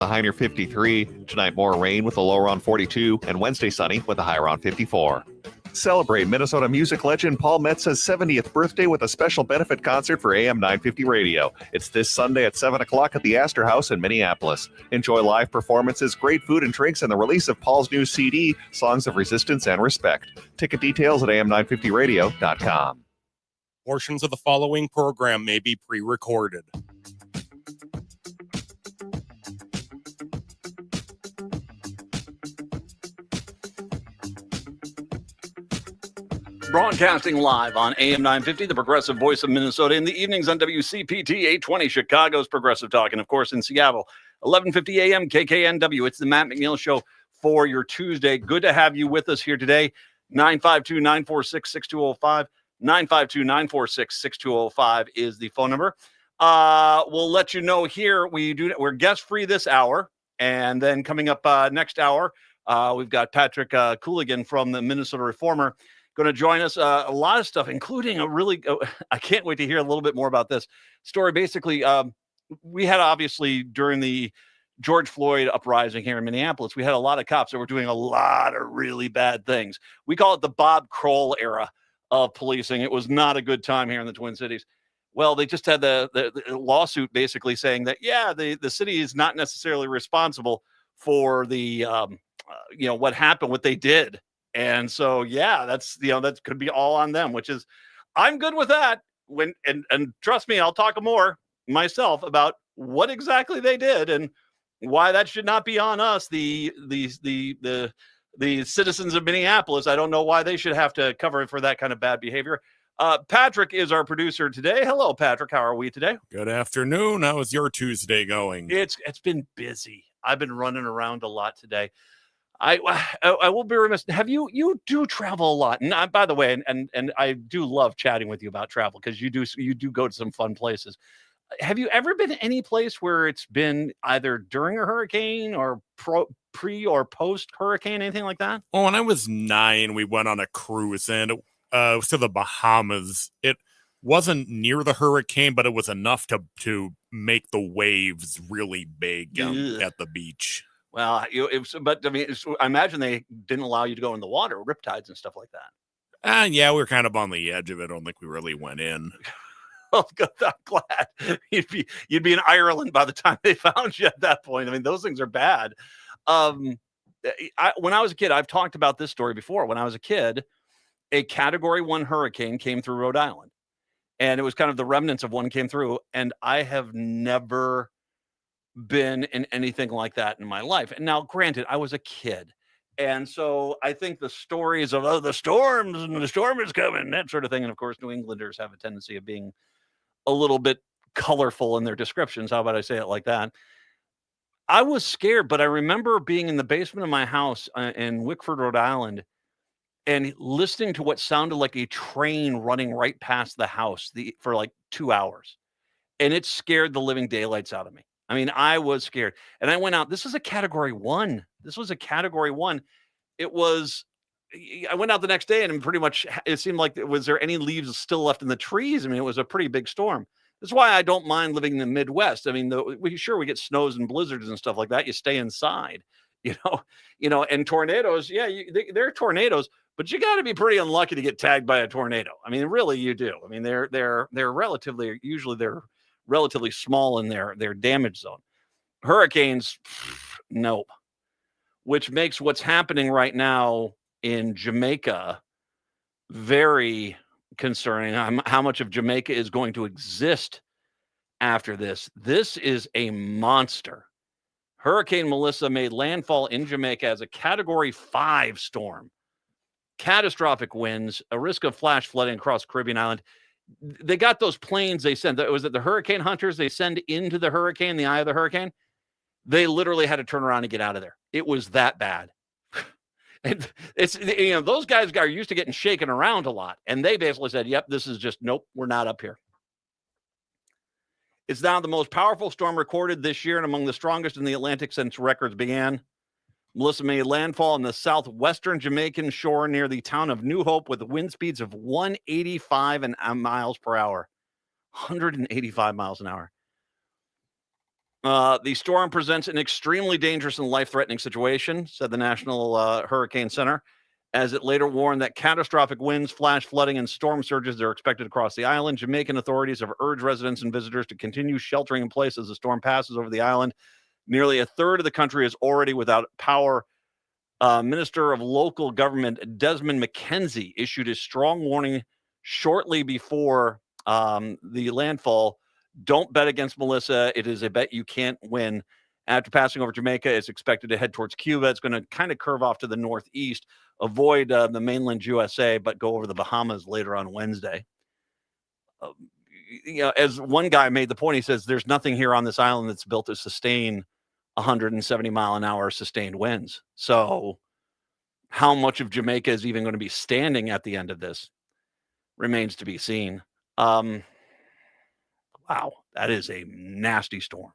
The high near 53. Tonight, more rain with a low around 42, and Wednesday sunny with a high around 54. Celebrate Minnesota music legend Paul Metz's 70th birthday with a special benefit concert for AM 950 Radio. It's this Sunday at 7 o'clock at the Astor House in Minneapolis. Enjoy live performances, great food and drinks, and the release of Paul's new CD, Songs of Resistance and Respect. Ticket details at am950radio.com. Portions of the following program may be pre-recorded. Broadcasting live on AM 950, the progressive voice of Minnesota, in the evenings on WCPT 820, Chicago's Progressive Talk, and of course in Seattle, 1150 AM KKNW. It's the Matt McNeil Show for your Tuesday. Good to have you with us here today. 952-946-6205. 952-946-6205 is the phone number. We'll let you know here. We're guest free this hour, and then coming up next hour, we've got Patrick Cooligan from the Minnesota Reformer going to join us. A lot of stuff, including I can't wait to hear a little bit more about this story. Basically, we had obviously during the George Floyd uprising here in Minneapolis, we had a lot of cops that were doing a lot of really bad things. We call it the Bob Kroll era of policing. It was not a good time here in the Twin Cities. Well, they just had the lawsuit basically saying that, the city is not necessarily responsible for the, what happened, what they did. And so, that's, that could be all on them, which is, I'm good with that. And trust me, I'll talk more myself about what exactly they did and why that should not be on us, the citizens of Minneapolis. I don't know why they should have to cover for that kind of bad behavior. Patrick is our producer today. Hello, Patrick. How are we today? Good afternoon. How is your Tuesday going? It's been busy. I've been running around a lot today. I will be remiss. Have you do travel a lot? And by the way, and I do love chatting with you about travel because you do go to some fun places. Have you ever been any place where it's been either during a hurricane or pre or post hurricane, anything like that? Oh, when I was 9, we went on a cruise and it was to the Bahamas. It wasn't near the hurricane, but it was enough to make the waves really big at the beach. Well, I imagine they didn't allow you to go in the water, riptides and stuff like that. Yeah, we were kind of on the edge of it. I don't think we really went in. Oh, God, I'm glad you'd be in Ireland by the time they found you at that point. I mean, those things are bad. When I was a kid, I've talked about this story before. When I was a kid, a Category 1 hurricane came through Rhode Island, and it was kind of the remnants of one came through. And I have never been in anything like that in my life. And now, granted, I was a kid. And so I think the stories of, the storms and the storm is coming, that sort of thing. And of course, New Englanders have a tendency of being a little bit colorful in their descriptions. How about I say it like that? I was scared, but I remember being in the basement of my house in Wickford, Rhode Island, and listening to what sounded like a train running right past the house for like 2 hours. And it scared the living daylights out of me. I mean, I was scared. And I went out. This was a Category 1. This was a Category 1. I went out the next day and pretty much it seemed like, was there any leaves still left in the trees? I mean, it was a pretty big storm. That's why I don't mind living in the Midwest. I mean, we get snows and blizzards and stuff like that. You stay inside, and tornadoes. Yeah, they're tornadoes, but you got to be pretty unlucky to get tagged by a tornado. I mean, really, you do. I mean, they're relatively small in their damage zone. Hurricanes, nope. Which makes what's happening right now in Jamaica very concerning. How much of Jamaica is going to exist after this? This is a monster. Hurricane Melissa made landfall in Jamaica as a Category 5 storm. Catastrophic winds, a risk of flash flooding across Caribbean island. They got those planes they sent. Was it the hurricane hunters they send into the hurricane, the eye of the hurricane? They literally had to turn around and get out of there. It was that bad. It's those guys are used to getting shaken around a lot, and they basically said, "Yep, this is just nope, we're not up here." It's now the most powerful storm recorded this year and among the strongest in the Atlantic since records began. Melissa made landfall on the southwestern Jamaican shore near the town of New Hope with wind speeds of 185 miles per hour. 185 miles an hour. The storm presents an extremely dangerous and life-threatening situation, said the National Hurricane Center, as it later warned that catastrophic winds, flash flooding, and storm surges are expected across the island. Jamaican authorities have urged residents and visitors to continue sheltering in place as the storm passes over the island. Nearly a third of the country is already without power. Minister of Local Government Desmond McKenzie issued a strong warning shortly before the landfall. Don't bet against Melissa. It is a bet you can't win. After passing over Jamaica, it's expected to head towards Cuba. It's going to kind of curve off to the northeast, avoid the mainland USA, but go over the Bahamas later on Wednesday. As one guy made the point, he says there's nothing here on this island that's built to sustain 170 mile an hour sustained winds. So how much of Jamaica is even going to be standing at the end of this remains to be seen. Wow, that is a nasty storm.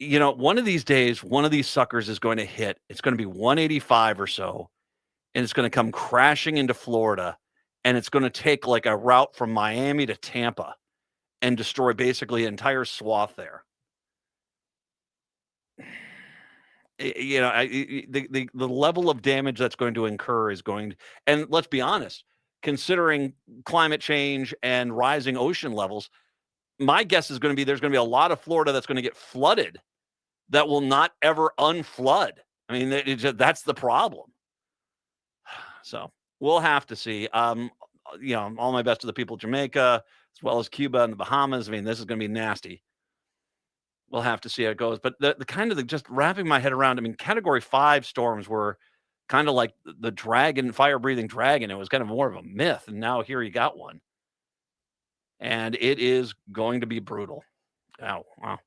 One of these days, one of these suckers is going to hit. It's going to be 185 or so, and it's going to come crashing into Florida, and it's going to take like a route from Miami to Tampa and destroy basically an entire swath there. The level of damage that's going to incur is going to, and let's be honest, considering climate change and rising ocean levels, my guess is going to be there's going to be a lot of Florida that's going to get flooded that will not ever unflood. I mean, that's the problem. So we'll have to see. All my best to the people of Jamaica, as well as Cuba and the Bahamas. I mean, this is going to be nasty. We'll have to see how it goes. But the kind of just wrapping my head around, I mean, Category 5 storms were kind of like the dragon, fire-breathing dragon. It was kind of more of a myth. And now here you got one. And it is going to be brutal. Oh, wow.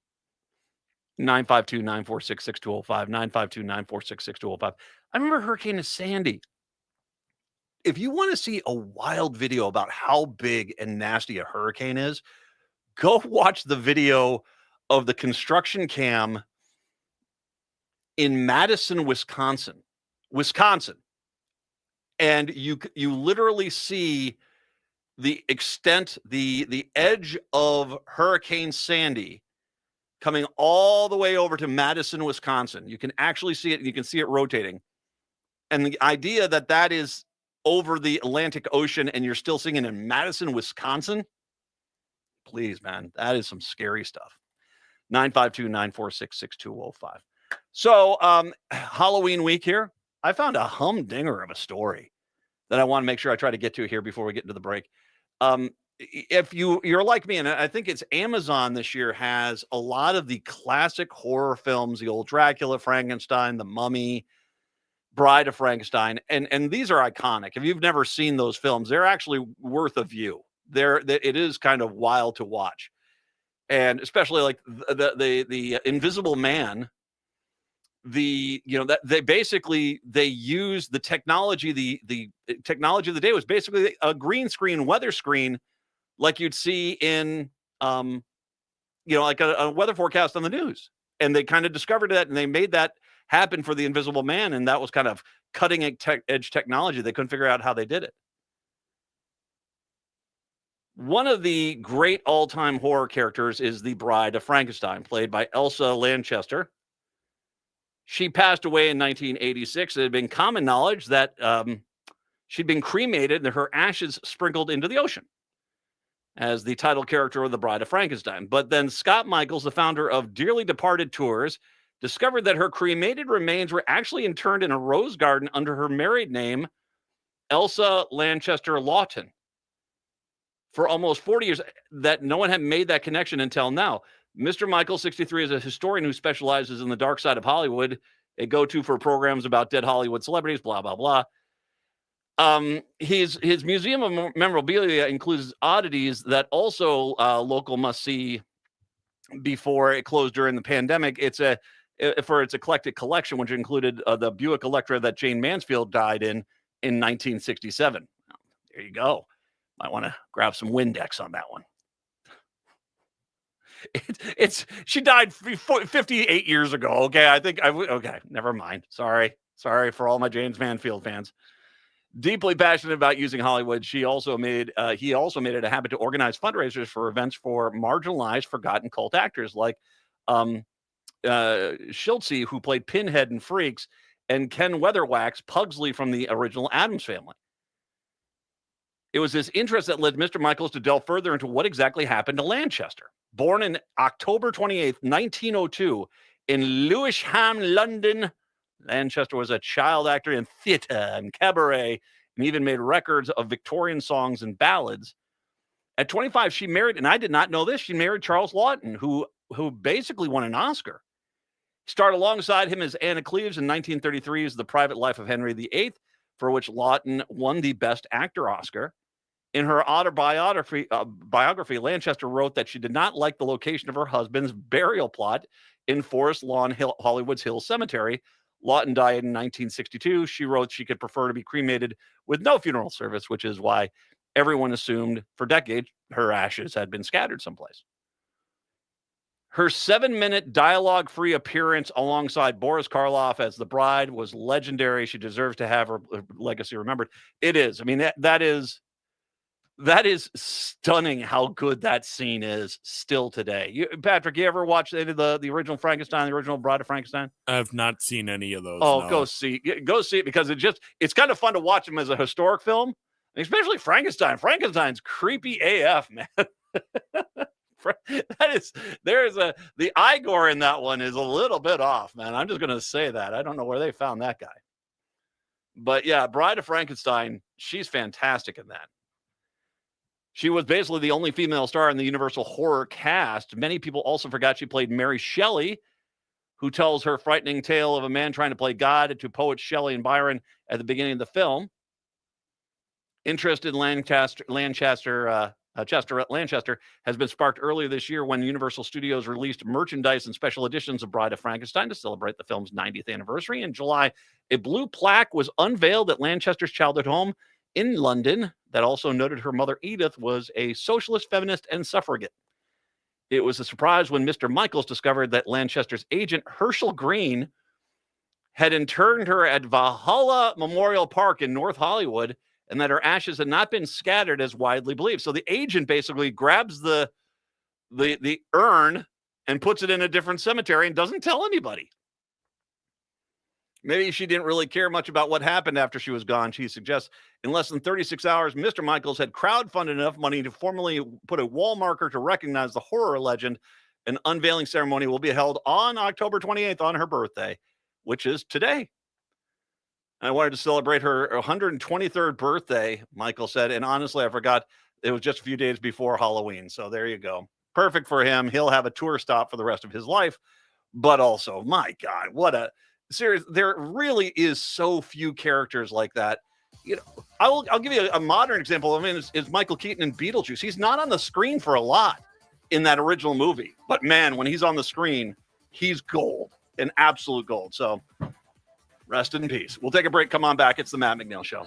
952-946-6205. 952-946-6205. I remember Hurricane Sandy. If you want to see a wild video about how big and nasty a hurricane is, go watch the video of the construction cam in Madison, Wisconsin. And you literally see the extent, the edge of Hurricane Sandy coming all the way over to Madison, Wisconsin. You can actually see it. You can see it rotating. And the idea that is over the Atlantic Ocean and you're still seeing it in Madison, Wisconsin, please, man, that is some scary stuff. 952-946-6205. So Halloween week here, I found a humdinger of a story that I want to make sure I try to get to here before we get into the break. If you're like me, and I think it's Amazon this year has a lot of the classic horror films, the old Dracula, Frankenstein, The Mummy, Bride of Frankenstein, and these are iconic. If you've never seen those films, they're actually worth a view. It is kind of wild to watch. And especially like the Invisible Man, that they use the technology. The technology of the day was basically a green screen, weather screen, like you'd see in like a weather forecast on the news. And they kind of discovered that, and they made that happen for the Invisible Man, and that was kind of cutting edge technology. They couldn't figure out how they did it. One of the great all-time horror characters is the Bride of Frankenstein, played by Elsa Lanchester. She passed away in 1986. It had been common knowledge that she'd been cremated and her ashes sprinkled into the ocean as the title character of the Bride of Frankenstein. But then Scott Michaels, the founder of Dearly Departed Tours, discovered that her cremated remains were actually interred in a rose garden under her married name, Elsa Lanchester Lawton. For almost 40 years, that no one had made that connection until now. Mr. Michael, 63, is a historian who specializes in the dark side of Hollywood, a go-to for programs about dead Hollywood celebrities, blah, blah, blah. His museum of memorabilia includes oddities that also local must see before it closed during the pandemic. It's for its eclectic collection, which included the Buick Electra that Jane Mansfield died in 1967. There you go. Might want to grab some Windex on that one. She died 58 years ago. Okay, okay, never mind. Sorry for all my James Mansfield fans. Deeply passionate about using Hollywood, he also made it a habit to organize fundraisers for events for marginalized, forgotten cult actors like Schultze, who played Pinhead in Freaks, and Ken Weatherwax Pugsley from the original Addams Family. It was this interest that led Mr. Michaels to delve further into what exactly happened to Lanchester. Born in October 28th, 1902, in Lewisham, London, Lanchester was a child actor in theatre and cabaret, and even made records of Victorian songs and ballads. At 25, she married, and I did not know this, she married Charles Laughton, who basically won an Oscar. Starred alongside him as Anna Cleves in 1933 as The Private Life of Henry VIII, for which Laughton won the Best Actor Oscar. In her autobiography, Lanchester wrote that she did not like the location of her husband's burial plot in Forest Lawn, Hollywood's Hill Cemetery. Laughton died in 1962. She wrote she could prefer to be cremated with no funeral service, which is why everyone assumed for decades her ashes had been scattered someplace. Her 7-minute dialogue-free appearance alongside Boris Karloff as the bride was legendary. She deserves to have her legacy remembered. It is. I mean, that is stunning how good that scene is still today. Patrick, you ever watch any of the original Frankenstein, the original Bride of Frankenstein? I've not seen any of those. Oh, no. go see it because it's kind of fun to watch them as a historic film, especially Frankenstein. Frankenstein's creepy AF, man. The Igor in that one is a little bit off, man. I'm just going to say that. I don't know where they found that guy. But yeah, Bride of Frankenstein, she's fantastic in that. She was basically the only female star in the Universal horror cast. Many people also forgot she played Mary Shelley, who tells her frightening tale of a man trying to play God to poets Shelley and Byron at the beginning of the film. Interest in Lanchester has been sparked earlier this year when Universal Studios released merchandise and special editions of Bride of Frankenstein to celebrate the film's 90th anniversary. In July, a blue plaque was unveiled at Lanchester's childhood home in London that also noted her mother Edith was a socialist, feminist, and suffragette. It was a surprise when Mr. Michaels discovered that Lanchester's agent, Herschel Green, had interned her at Valhalla Memorial Park in North Hollywood, and that her ashes had not been scattered as widely believed. So the agent basically grabs the urn and puts it in a different cemetery and doesn't tell anybody. Maybe she didn't really care much about what happened after she was gone. She suggests in less than 36 hours, Mr. Michaels had crowdfunded enough money to formally put a wall marker to recognize the horror legend. An unveiling ceremony will be held on October 28th on her birthday, which is today. I wanted to celebrate her 123rd birthday, Michael said. And honestly, I forgot it was just a few days before Halloween. So there you go. Perfect for him. He'll have a tour stop for the rest of his life. But also, my God, what a series. There really is so few characters like that. You know, I'll give you a modern example. I mean, is Michael Keaton in Beetlejuice. He's not on the screen for a lot in that original movie. But man, when he's on the screen, he's gold, an absolute gold. So rest in peace. We'll take a break. Come on back. It's the Matt McNeil Show.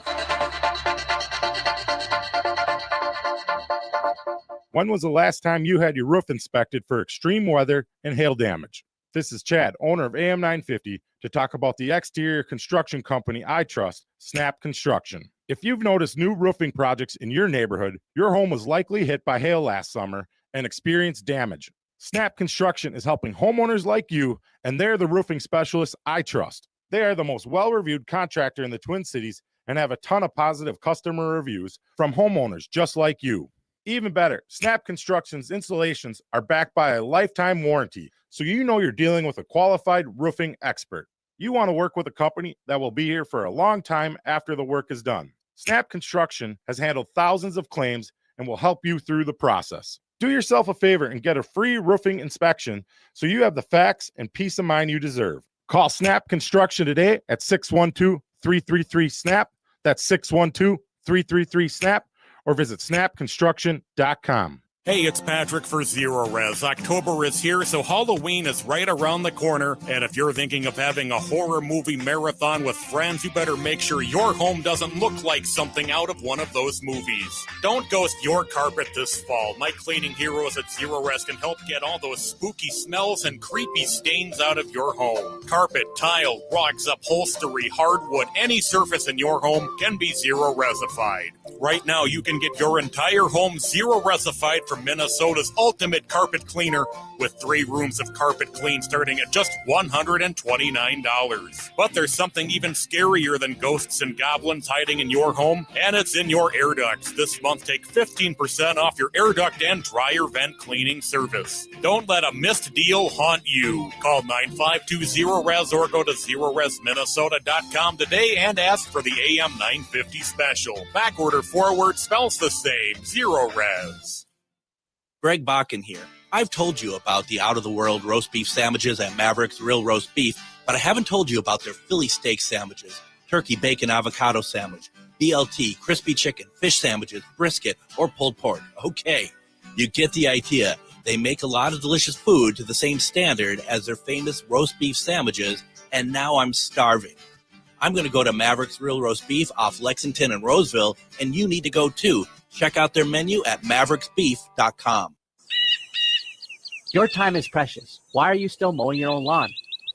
When was the last time you had your roof inspected for extreme weather and hail damage? This is Chad, owner of AM 950, to talk about the exterior construction company I trust, Snap Construction. If you've noticed new roofing projects in your neighborhood, your home was likely hit by hail last summer and experienced damage. Snap Construction is helping homeowners like you, and they're the roofing specialists I trust. They are the most well-reviewed contractor in the Twin Cities and have a ton of positive customer reviews from homeowners just like you. Even better, Snap Construction's installations are backed by a lifetime warranty, so you know you're dealing with a qualified roofing expert. You want to work with a company that will be here for a long time after the work is done. Snap Construction has handled thousands of claims and will help you through the process. Do yourself a favor and get a free roofing inspection so you have the facts and peace of mind you deserve. Call Snap Construction today at 612-333-SNAP. That's 612-333-SNAP. Or visit snapconstruction.com. Hey, it's Patrick for Zero Res. October is here, so Halloween is right around the corner. And if you're thinking of having a horror movie marathon with friends, you better make sure your home doesn't look like something out of one of those movies. Don't ghost your carpet this fall. My cleaning heroes at Zero Res can help get all those spooky smells and creepy stains out of your home. Carpet, tile, rugs, upholstery, hardwood, any surface in your home can be Zero Resified. Right now, you can get your entire home Zero Resified from Minnesota's ultimate carpet cleaner, with 3 rooms of carpet clean starting at just $129. But there's something even scarier than ghosts and goblins hiding in your home, and it's in your air ducts. This month, take 15% off your air duct and dryer vent cleaning service. Don't let a missed deal haunt you. Call 9520-RES or go to ZeroResMinnesota.com today and ask for the AM 950 special. Backorder forward spells the same. Zero Res. Greg Bakken here. I've told you about the out-of-the-world roast beef sandwiches at Maverick's Real Roast Beef, but I haven't told you about their Philly steak sandwiches, turkey bacon avocado sandwich, BLT, crispy chicken, fish sandwiches, brisket, or pulled pork. Okay, you get the idea. They make a lot of delicious food to the same standard as their famous roast beef sandwiches, and now I'm starving. I'm going to go to Maverick's Real Roast Beef off Lexington and Roseville, and you need to go too. Check out their menu at mavericksbeef.com. Your time is precious. Why are you still mowing your own lawn?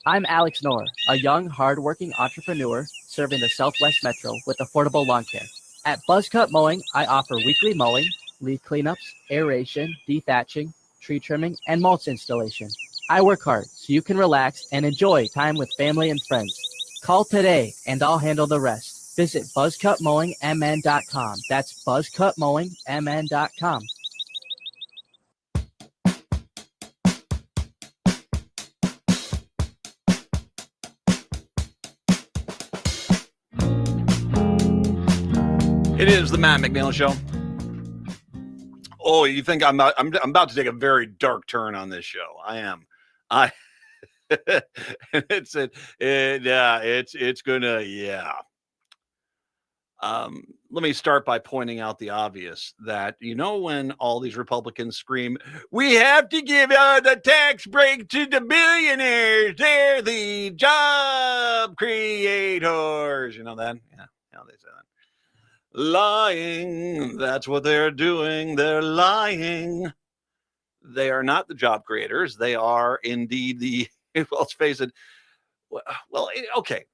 I'm Alex Knorr, a young, hardworking entrepreneur serving the Southwest Metro with affordable lawn care. At Buzzcut Mowing, I offer weekly mowing, leaf cleanups, aeration, dethatching, tree trimming, and mulch installation. I work hard so you can relax and enjoy time with family and friends. Call today and I'll handle the rest. Visit buzzcutmowingmn.com. That's buzzcutmowingmn.com. It is the Matt McNeil Show. Oh, you think I'm about to take a very dark turn on this show? I am. It's gonna, yeah. Let me start by pointing out the obvious, that, when all these Republicans scream, we have to give the tax break to the billionaires, they're the job creators. You know that? Yeah, they say that. Lying. That's what they're doing. They're lying. They are not the job creators. They are indeed the, well, let's face it. Well, okay.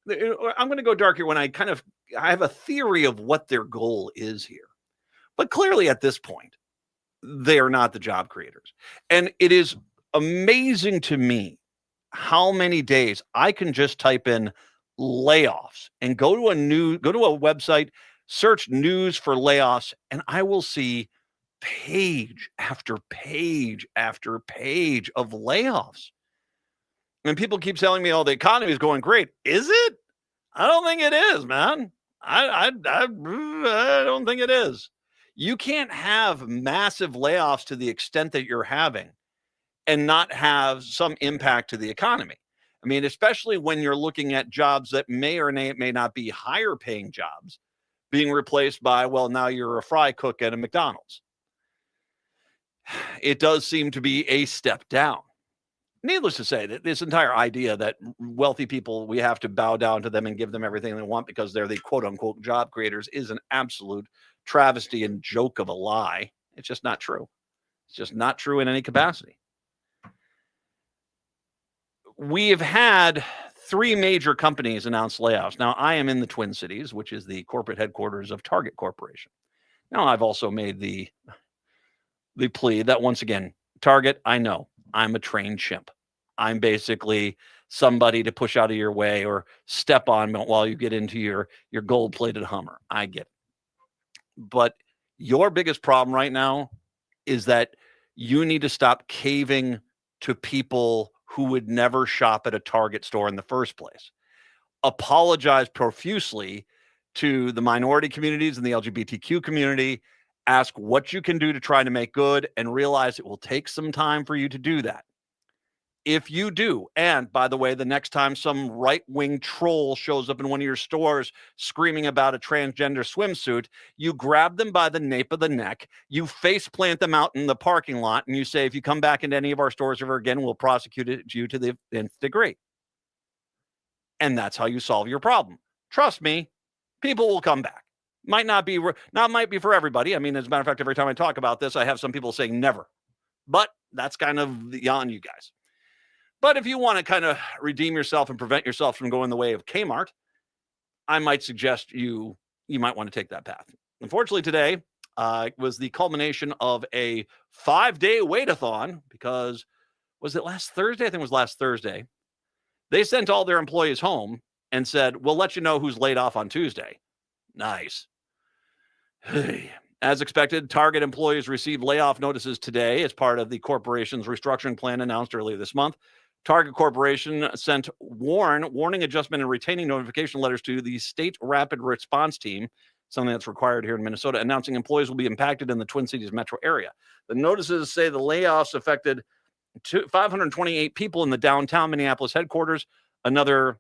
I'm going to go dark here when I have a theory of what their goal is here. But clearly at this point, they are not the job creators. And it is amazing to me how many days I can just type in layoffs and go to a website, search news for layoffs, and I will see page after page after page of layoffs. And people keep telling me, oh, the economy is going great. Is it? I don't think it is, man. I don't think it is. You can't have massive layoffs to the extent that you're having and not have some impact to the economy. I mean, especially when you're looking at jobs that may or may not be higher paying jobs being replaced by, well, now you're a fry cook at a McDonald's. It does seem to be a step down. Needless to say, that this entire idea that wealthy people, we have to bow down to them and give them everything they want because they're the quote unquote job creators is an absolute travesty and joke of a lie. It's just not true. It's just not true in any capacity. We have had 3 major companies announce layoffs. Now, I am in the Twin Cities, which is the corporate headquarters of Target Corporation. Now, I've also made the plea that, once again, Target, I know, I'm a trained chimp. I'm basically somebody to push out of your way or step on while you get into your gold-plated Hummer. I get it. But your biggest problem right now is that you need to stop caving to people who would never shop at a Target store in the first place. Apologize profusely to the minority communities and the LGBTQ community. Ask what you can do to try to make good and realize it will take some time for you to do that. If you do, and by the way, the next time some right-wing troll shows up in one of your stores screaming about a transgender swimsuit, you grab them by the nape of the neck, you face plant them out in the parking lot, and you say, if you come back into any of our stores ever again, we'll prosecute you to the nth degree. And that's how you solve your problem. Trust me, people will come back. Might not be for everybody. I mean, as a matter of fact, every time I talk about this, I have some people saying never. But that's kind of on you guys. But if you want to kind of redeem yourself and prevent yourself from going the way of Kmart, I might suggest you might want to take that path. Unfortunately, today was the culmination of a 5-day wait-a-thon because, was it last Thursday? I think it was last Thursday. They sent all their employees home and said, we'll let you know who's laid off on Tuesday. Nice. As expected, Target employees received layoff notices today as part of the corporation's restructuring plan announced earlier this month. Target Corporation sent warning, adjustment, and retaining notification letters to the state rapid response team, something that's required here in Minnesota, announcing employees will be impacted in the Twin Cities metro area. The notices say the layoffs affected 528 people in the downtown Minneapolis headquarters. It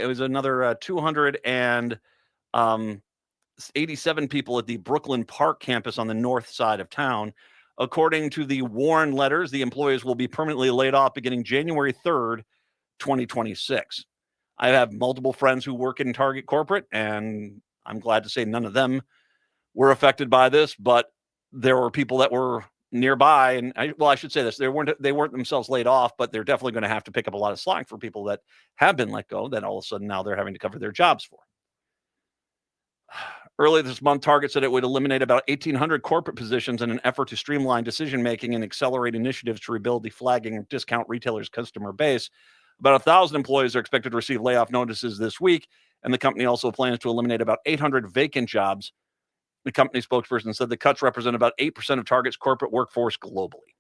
was another 287 people at the Brooklyn Park campus on the north side of town. According to the warn letters, the employees will be permanently laid off beginning January 3rd, 2026. I have multiple friends who work in Target corporate, and I'm glad to say none of them were affected by this, but there were people that were nearby. And I should say this, they weren't themselves laid off, but they're definitely going to have to pick up a lot of slack for people that have been let go that all of a sudden now they're having to cover their jobs for. Earlier this month, Target said it would eliminate about 1,800 corporate positions in an effort to streamline decision-making and accelerate initiatives to rebuild the flagging discount retailers' customer base. About 1,000 employees are expected to receive layoff notices this week, and the company also plans to eliminate about 800 vacant jobs. The company spokesperson said the cuts represent about 8% of Target's corporate workforce globally.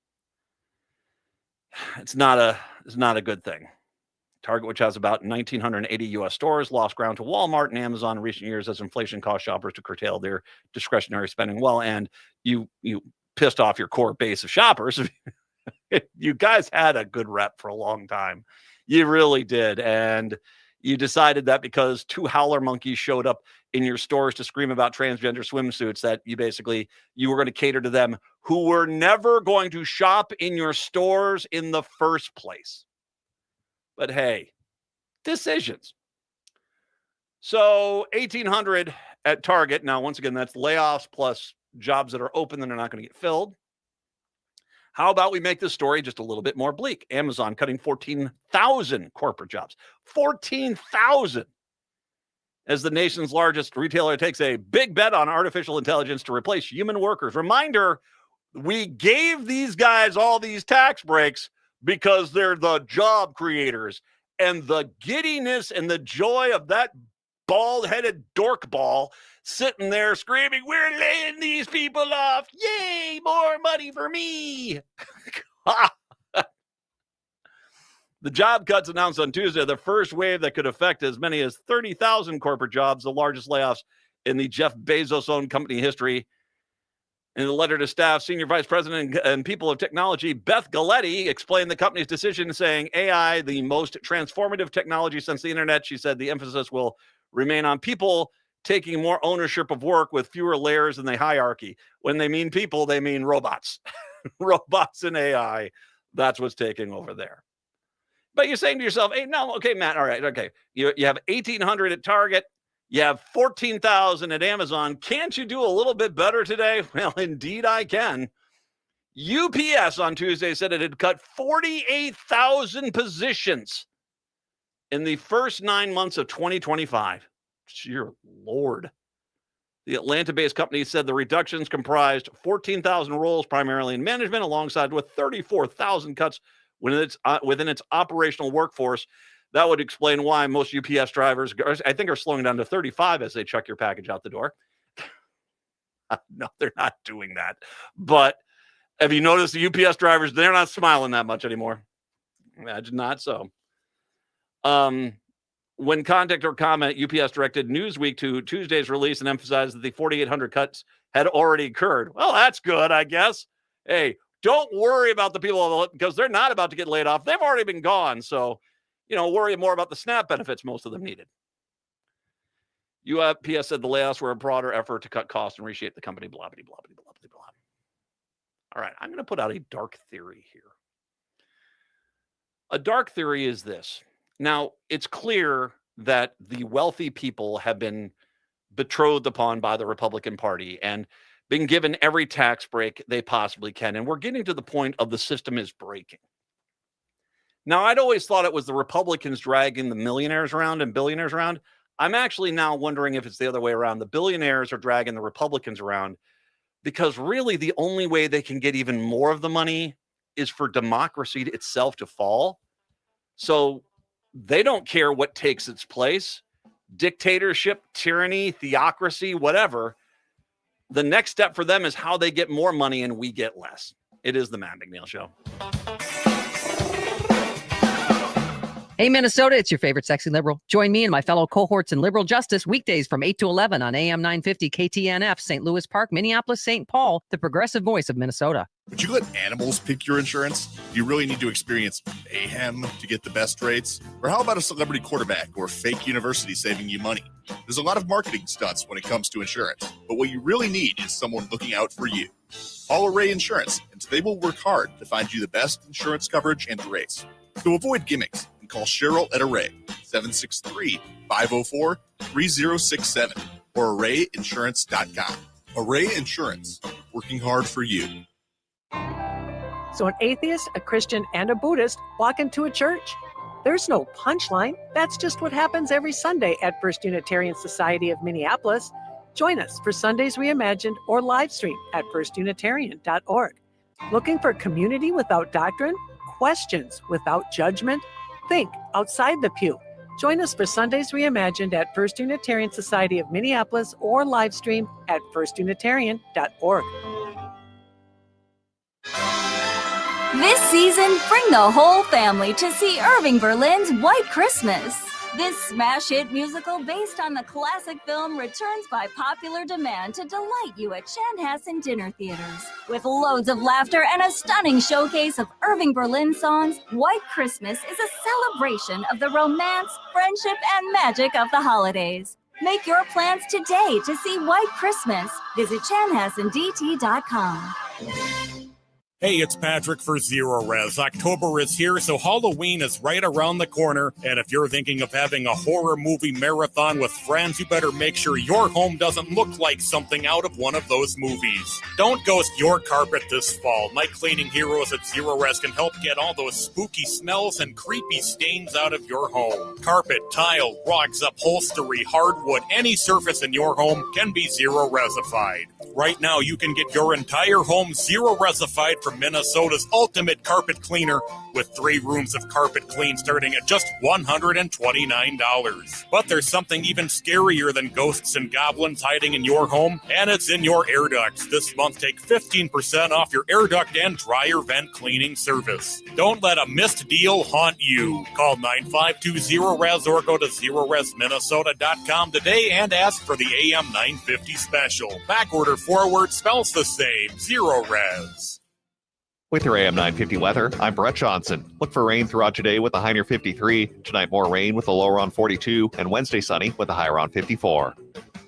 It's not a good thing. Target, which has about 1,980 U.S. stores, lost ground to Walmart and Amazon in recent years as inflation caused shoppers to curtail their discretionary spending. Well, and you pissed off your core base of shoppers. You guys had a good rep for a long time. You really did. And you decided that because 2 howler monkeys showed up in your stores to scream about transgender swimsuits, that you were going to cater to them who were never going to shop in your stores in the first place. But hey, decisions. So 1,800 at Target. Now, once again, that's layoffs plus jobs that are open that are not going to get filled. How about we make this story just a little bit more bleak? Amazon cutting 14,000 corporate jobs. 14,000. As the nation's largest retailer takes a big bet on artificial intelligence to replace human workers. Reminder, we gave these guys all these tax breaks because they're the job creators, and the giddiness and the joy of that bald-headed dork ball sitting there screaming, we're laying these people off. Yay, more money for me. The job cuts announced on Tuesday, the first wave that could affect as many as 30,000 corporate jobs, the largest layoffs in the Jeff Bezos-owned company history. In a letter to staff, Senior Vice President and People of Technology, Beth Galletti, explained the company's decision, saying AI, the most transformative technology since the internet. She said the emphasis will remain on people taking more ownership of work with fewer layers in the hierarchy. When they mean people, they mean robots. Robots and AI. That's what's taking over there. But you're saying to yourself, hey, no, okay, Matt, all right, okay. You have 1,800 at Target. You have 14,000 at Amazon. Can't you do a little bit better today? Well, indeed I can. UPS on Tuesday said it had cut 48,000 positions in the first 9 months of 2025. Dear Lord. The Atlanta-based company said the reductions comprised 14,000 roles, primarily in management, alongside with 34,000 cuts within its operational workforce. That would explain why most UPS drivers, I think, are slowing down to 35 as they chuck your package out the door. No, they're not doing that. But have you noticed the UPS drivers, they're not smiling that much anymore? Imagine not so. When contact or comment, UPS directed Newsweek to Tuesday's release and emphasized that the 4,800 cuts had already occurred. Well, that's good, I guess. Hey, don't worry about the people because they're not about to get laid off. They've already been gone. So, worry more about the SNAP benefits most of them needed. UPS said the layoffs were a broader effort to cut costs and reshape the company, blah, blah, blah, blah, blah, blah. All right, I'm going to put out a dark theory here. A dark theory is this. Now, it's clear that the wealthy people have been betrothed upon by the Republican Party and been given every tax break they possibly can. And we're getting to the point of the system is breaking. Now, I'd always thought it was the Republicans dragging the millionaires around and billionaires around. I'm actually now wondering if it's the other way around. The billionaires are dragging the Republicans around because really the only way they can get even more of the money is for democracy itself to fall. So they don't care what takes its place. Dictatorship, tyranny, theocracy, whatever. The next step for them is how they get more money and we get less. It is the Matt McNeil Show. Hey, Minnesota, it's your favorite sexy liberal. Join me and my fellow cohorts in liberal justice weekdays from 8 to 11 on AM 950 KTNF, St. Louis Park, Minneapolis, St. Paul, the progressive voice of Minnesota. Would you let animals pick your insurance? Do you really need to experience mayhem to get the best rates? Or how about a celebrity quarterback or fake university saving you money? There's a lot of marketing stunts when it comes to insurance, but what you really need is someone looking out for you. Call Array Insurance, and they will work hard to find you the best insurance coverage and rates. So avoid gimmicks. Call Cheryl at Array, 763-504-3067 or arrayinsurance.com. Array Insurance, working hard for you. So an atheist, a Christian, and a Buddhist walk into a church. There's no punchline. That's just what happens every Sunday at First Unitarian Society of Minneapolis. Join us for Sundays Reimagined or live stream at firstunitarian.org. Looking for community without doctrine? Questions without judgment? Think outside the pew. Join us for Sundays Reimagined at First Unitarian Society of Minneapolis or live stream at firstunitarian.org. This season, bring the whole family to see Irving Berlin's White Christmas. This smash hit musical based on the classic film returns by popular demand to delight you at Chanhassen dinner theaters. With loads of laughter and a stunning showcase of Irving Berlin songs, White Christmas is a celebration of the romance, friendship, and magic of the holidays. Make your plans today to see White Christmas. Visit chanhassendt.com. Hey, it's Patrick for Zero Res. October is here, so Halloween is right around the corner. And if you're thinking of having a horror movie marathon with friends, you better make sure your home doesn't look like something out of one of those movies. Don't ghost your carpet this fall. My cleaning heroes at Zero Res can help get all those spooky smells and creepy stains out of your home. Carpet, tile, rugs, upholstery, hardwood, any surface in your home can be Zero Resified. Right now, you can get your entire home Zero Resified from Minnesota's ultimate carpet cleaner with 3 rooms of carpet clean starting at just $129. But there's something even scarier than ghosts and goblins hiding in your home, and it's in your air ducts. This month, take 15% off your air duct and dryer vent cleaning service. Don't let a missed deal haunt you. Call 9520-RES or go to ZeroResMinnesota.com today and ask for the AM 950 special. Backorder forward spells the same. Zero Res. With your AM 950 weather, I'm Brett Johnson. Look for rain throughout today with a high near 53. Tonight, more rain with a low around 42. And Wednesday, sunny with a high around 54.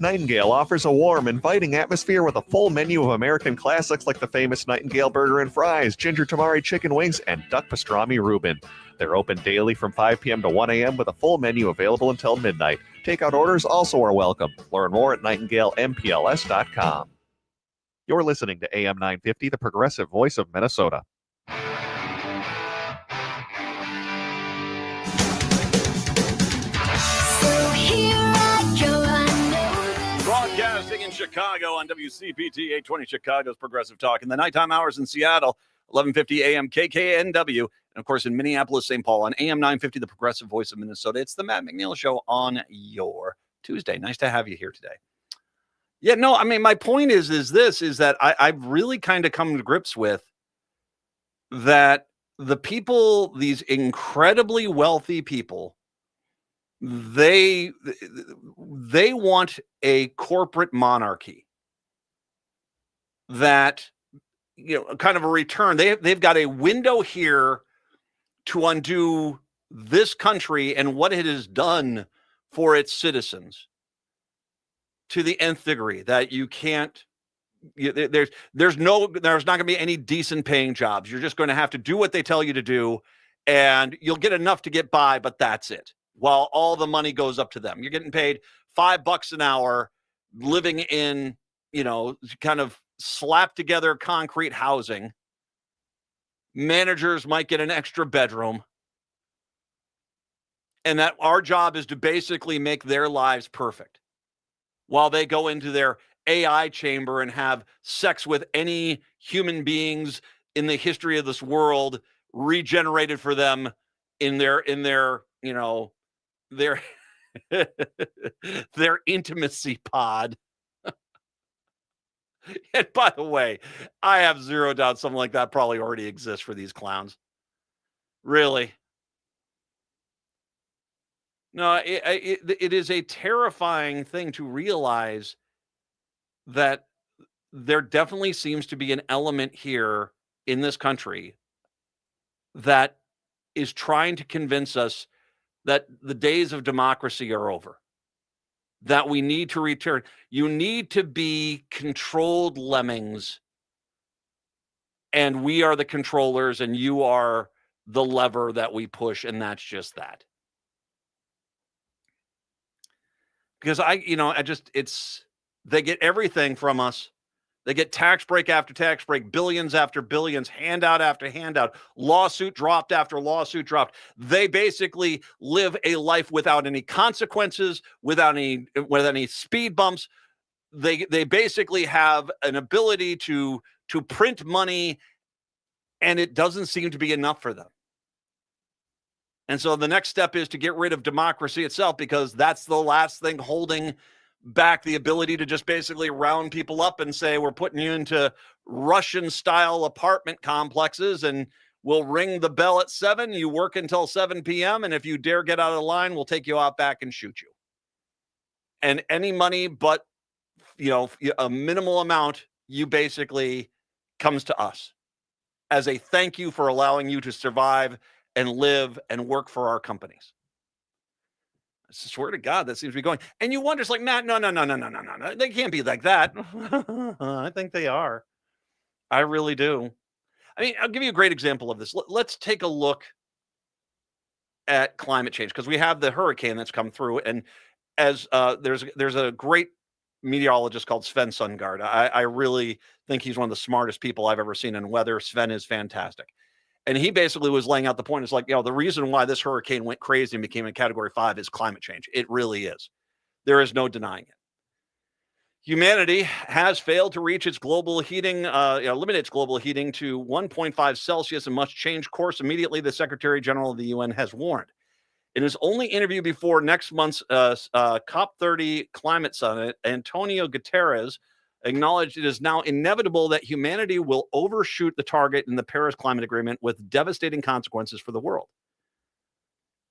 Nightingale offers a warm, inviting atmosphere with a full menu of American classics like the famous Nightingale Burger and Fries, Ginger Tamari Chicken Wings, and Duck Pastrami Reuben. They're open daily from 5 p.m. to 1 a.m. with a full menu available until midnight. Takeout orders also are welcome. Learn more at nightingalempls.com. You're listening to AM 950, the progressive voice of Minnesota. Broadcasting in Chicago on WCPT 820 Chicago's Progressive Talk. In the nighttime hours in Seattle, 1150 AM KKNW. And of course, in Minneapolis, St. Paul on AM 950, the progressive voice of Minnesota. It's the Matt McNeil Show on your Tuesday. Nice to have you here today. Yeah, no, I mean, my point is that I've really kind of come to grips with that the people, these incredibly wealthy people, they want a corporate monarchy that kind of a return. They've got a window here to undo this country and what it has done for its citizens to the nth degree that you can't. There's not going to be any decent paying jobs. You're just going to have to do what they tell you to do, and you'll get enough to get by, but that's it. While all the money goes up to them, you're getting paid $5 an hour, living in kind of slapped together concrete housing. Managers might get an extra bedroom, and that our job is to basically make their lives perfect while they go into their AI chamber and have sex with any human beings in the history of this world regenerated for them in their their their intimacy pod. And by the way, I have zero doubt something like that probably already exists for these clowns. Really. No, it is a terrifying thing to realize that there definitely seems to be an element here in this country that is trying to convince us that the days of democracy are over, that we need to return. You need to be controlled lemmings, and we are the controllers, and you are the lever that we push, and that's just that. Because they get everything from us. They get tax break after tax break, billions after billions, handout after handout, lawsuit dropped after lawsuit dropped. They basically live a life without any consequences, without any speed bumps. They basically have an ability to print money, and it doesn't seem to be enough for them. And so the next step is to get rid of democracy itself, because that's the last thing holding back the ability to just basically round people up and say, we're putting you into Russian-style apartment complexes, and we'll ring the bell at 7. You work until 7 p.m., and if you dare get out of the line, we'll take you out back and shoot you. And any money but, a minimal amount, you basically comes to us as a thank you for allowing you to survive and live and work for our companies. I swear to God, that seems to be going. And you wonder, it's like, Matt, no. They can't be like that. I think they are. I really do. I mean, I'll give you a great example of this. Let's take a look at climate change, because we have the hurricane that's come through. And as there's a great meteorologist called Sven Sundgaard. I really think he's one of the smartest people I've ever seen in weather. Sven is fantastic. And he basically was laying out the point. It's like, the reason why this hurricane went crazy and became a Category 5 is climate change. It really is. There is no denying it. Humanity has failed to reach its global heating, limit its global heating to 1.5 Celsius and must change course immediately, the Secretary General of the UN has warned. In his only interview before next month's COP30 climate summit, Antonio Guterres acknowledged it is now inevitable that humanity will overshoot the target in the Paris Climate Agreement with devastating consequences for the world.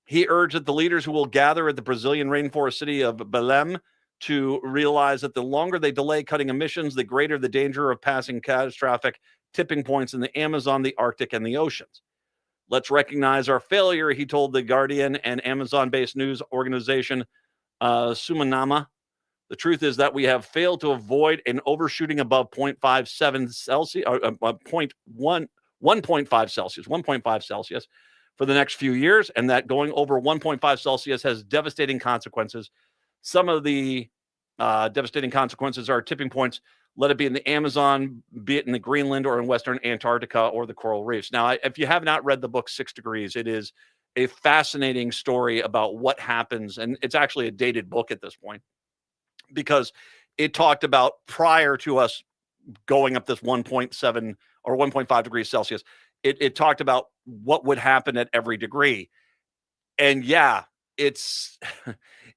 He urged that the leaders who will gather at the Brazilian rainforest city of Belém to realize that the longer they delay cutting emissions, the greater the danger of passing catastrophic tipping points in the Amazon, the Arctic, and the oceans. Let's recognize our failure, he told The Guardian and Amazon-based news organization Sumanama. The truth is that we have failed to avoid an overshooting above 0.57 Celsius, or 1.5 Celsius for the next few years, and that going over 1.5 Celsius has devastating consequences. Some of the devastating consequences are tipping points, let it be in the Amazon, be it in the Greenland or in Western Antarctica or the coral reefs. Now, if you have not read the book 6 Degrees, it is a fascinating story about what happens, and it's actually a dated book at this point, because it talked about prior to us going up this 1.7 or 1.5 degrees Celsius, it talked about what would happen at every degree. And yeah, it's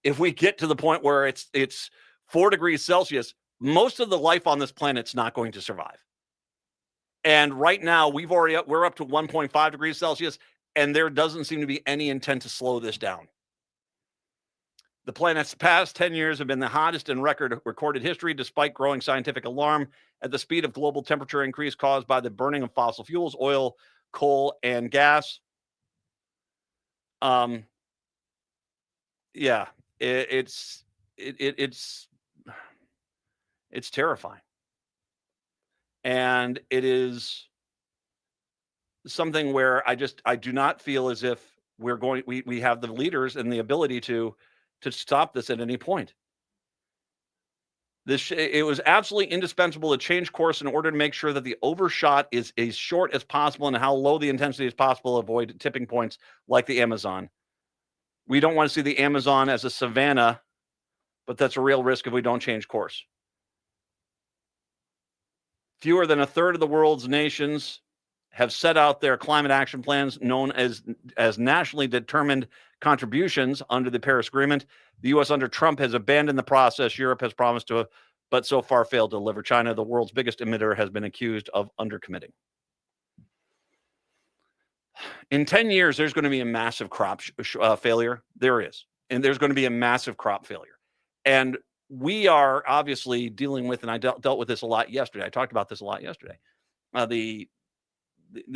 if we get to the point where it's 4 degrees Celsius, most of the life on this planet's not going to survive. And right now we're up to 1.5 degrees Celsius, and there doesn't seem to be any intent to slow this down. The planet's past 10 years have been the hottest in recorded history, despite growing scientific alarm at the speed of global temperature increase caused by the burning of fossil fuels, oil, coal, and gas. Yeah, it's terrifying, and it is something where I do not feel as if we have the leaders and the ability to stop this at any point. It was absolutely indispensable to change course in order to make sure that the overshot is as short as possible and how low the intensity as possible, avoid tipping points like the Amazon. We don't want to see the Amazon as a savanna, but that's a real risk if we don't change course. Fewer than a third of the world's nations have set out their climate action plans, known as nationally determined contributions under the Paris Agreement. The U.S. under Trump has abandoned the process. Europe has promised to, but so far failed to deliver. China, the world's biggest emitter, has been accused of undercommitting. In 10 years, there's going to be a massive crop failure. There is. And there's going to be a massive crop failure. And we are obviously dealing with, and I dealt with this a lot yesterday. I talked about this a lot yesterday. The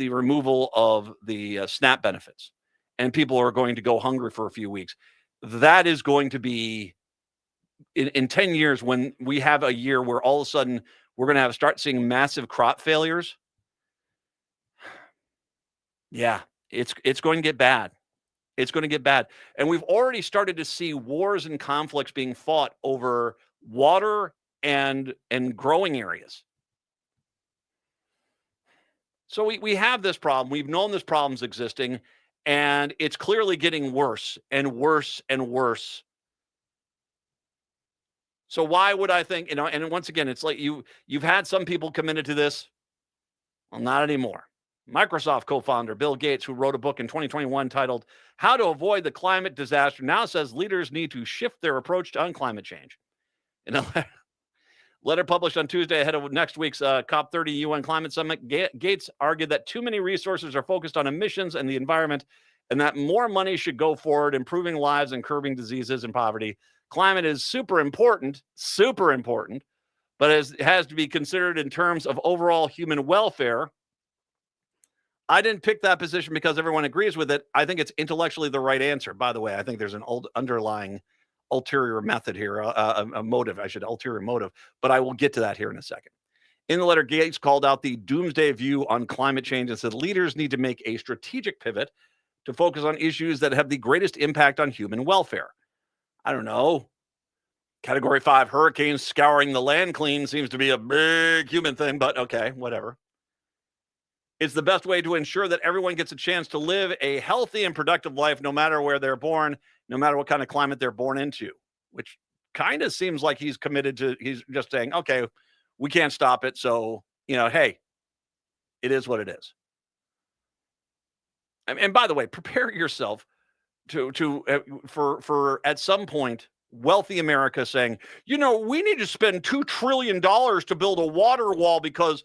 removal of the SNAP benefits. And people are going to go hungry for a few weeks. That is going to be, in 10 years, when we have a year where all of a sudden we're going to start seeing massive crop failures. Yeah, it's going to get bad. It's going to get bad. And we've already started to see wars and conflicts being fought over water and growing areas. So we have this problem. We've known this problem's existing, and it's clearly getting worse and worse and worse. So why would I think, and once again, it's like you've had some people committed to this. Well, not anymore. Microsoft co-founder Bill Gates, who wrote a book in 2021 titled How to Avoid the Climate Disaster, now says leaders need to shift their approach on climate change. In a letter published on Tuesday ahead of next week's COP30 UN Climate Summit, Gates argued that too many resources are focused on emissions and the environment, and that more money should go forward improving lives and curbing diseases and poverty. Climate is super important, but it has to be considered in terms of overall human welfare. I didn't pick that position because everyone agrees with it. I think it's intellectually the right answer. By the way, I think there's an underlying ulterior method here, ulterior motive, but I will get to that here in a second. In the letter, Gates called out the doomsday view on climate change and said leaders need to make a strategic pivot to focus on issues that have the greatest impact on human welfare. I don't know. Category 5 hurricanes scouring the land clean seems to be a big human thing, but okay, whatever. It's the best way to ensure that everyone gets a chance to live a healthy and productive life, no matter where they're born, no matter what kind of climate they're born into, which kind of seems like he's committed to, he's just saying, okay, we can't stop it. So, hey, it is what it is. And by the way, prepare yourself for at some point, wealthy America saying, we need to spend $2 trillion to build a water wall because,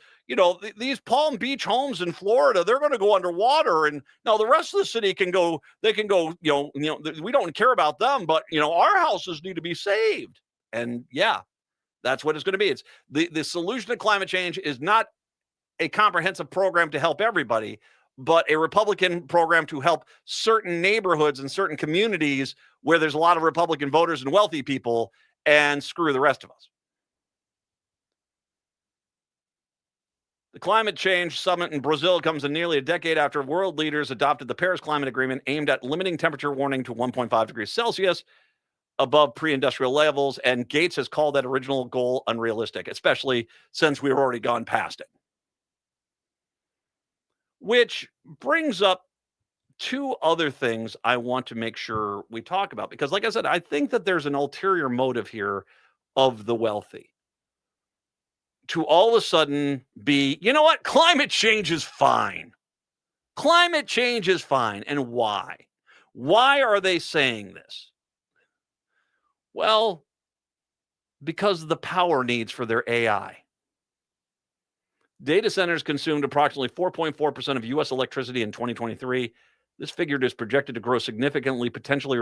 these Palm Beach homes in Florida, they're going to go underwater. And now the rest of the city can go, we don't care about them, but, our houses need to be saved. And yeah, that's what it's going to be. It's the solution to climate change is not a comprehensive program to help everybody, but a Republican program to help certain neighborhoods and certain communities where there's a lot of Republican voters and wealthy people, and screw the rest of us. The climate change summit in Brazil comes in nearly a decade after world leaders adopted the Paris Climate Agreement aimed at limiting temperature warming to 1.5 degrees Celsius above pre-industrial levels, and Gates has called that original goal unrealistic, especially since we've already gone past it. Which brings up two other things I want to make sure we talk about, because like I said, I think that there's an ulterior motive here of the wealthy to all of a sudden be, climate change is fine. Climate change is fine. And why? Why are they saying this? Well, because of the power needs for their AI. Data centers consumed approximately 4.4% of U.S. electricity in 2023. This figure is projected to grow significantly, potentially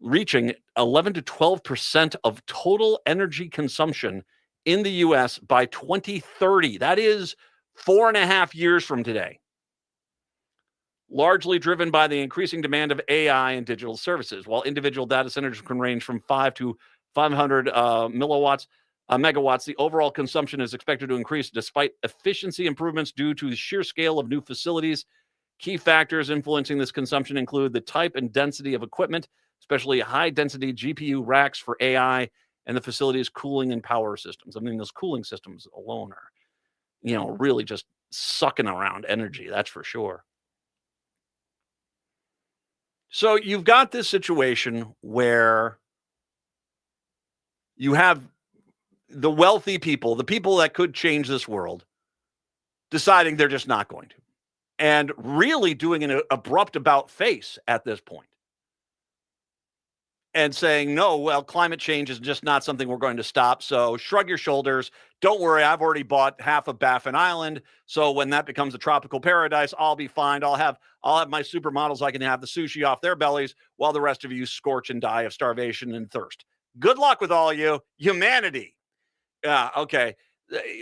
reaching 11 to 12% of total energy consumption in the U.S. by 2030. That is 4.5 years from today. Largely driven by the increasing demand of AI and digital services. While individual data centers can range from 5 to 500 megawatts, the overall consumption is expected to increase despite efficiency improvements due to the sheer scale of new facilities. Key factors influencing this consumption include the type and density of equipment, especially high-density GPU racks for AI, and the facility's cooling and power systems. I mean, those cooling systems alone are, really just sucking around energy, that's for sure. So you've got this situation where you have the wealthy people, the people that could change this world, deciding they're just not going to, and really doing an abrupt about face at this point. And saying, no, well, climate change is just not something we're going to stop. So shrug your shoulders. Don't worry. I've already bought half of Baffin Island. So when that becomes a tropical paradise, I'll be fine. I'll have my supermodels. I can have the sushi off their bellies while the rest of you scorch and die of starvation and thirst. Good luck with all you, humanity. Yeah, okay.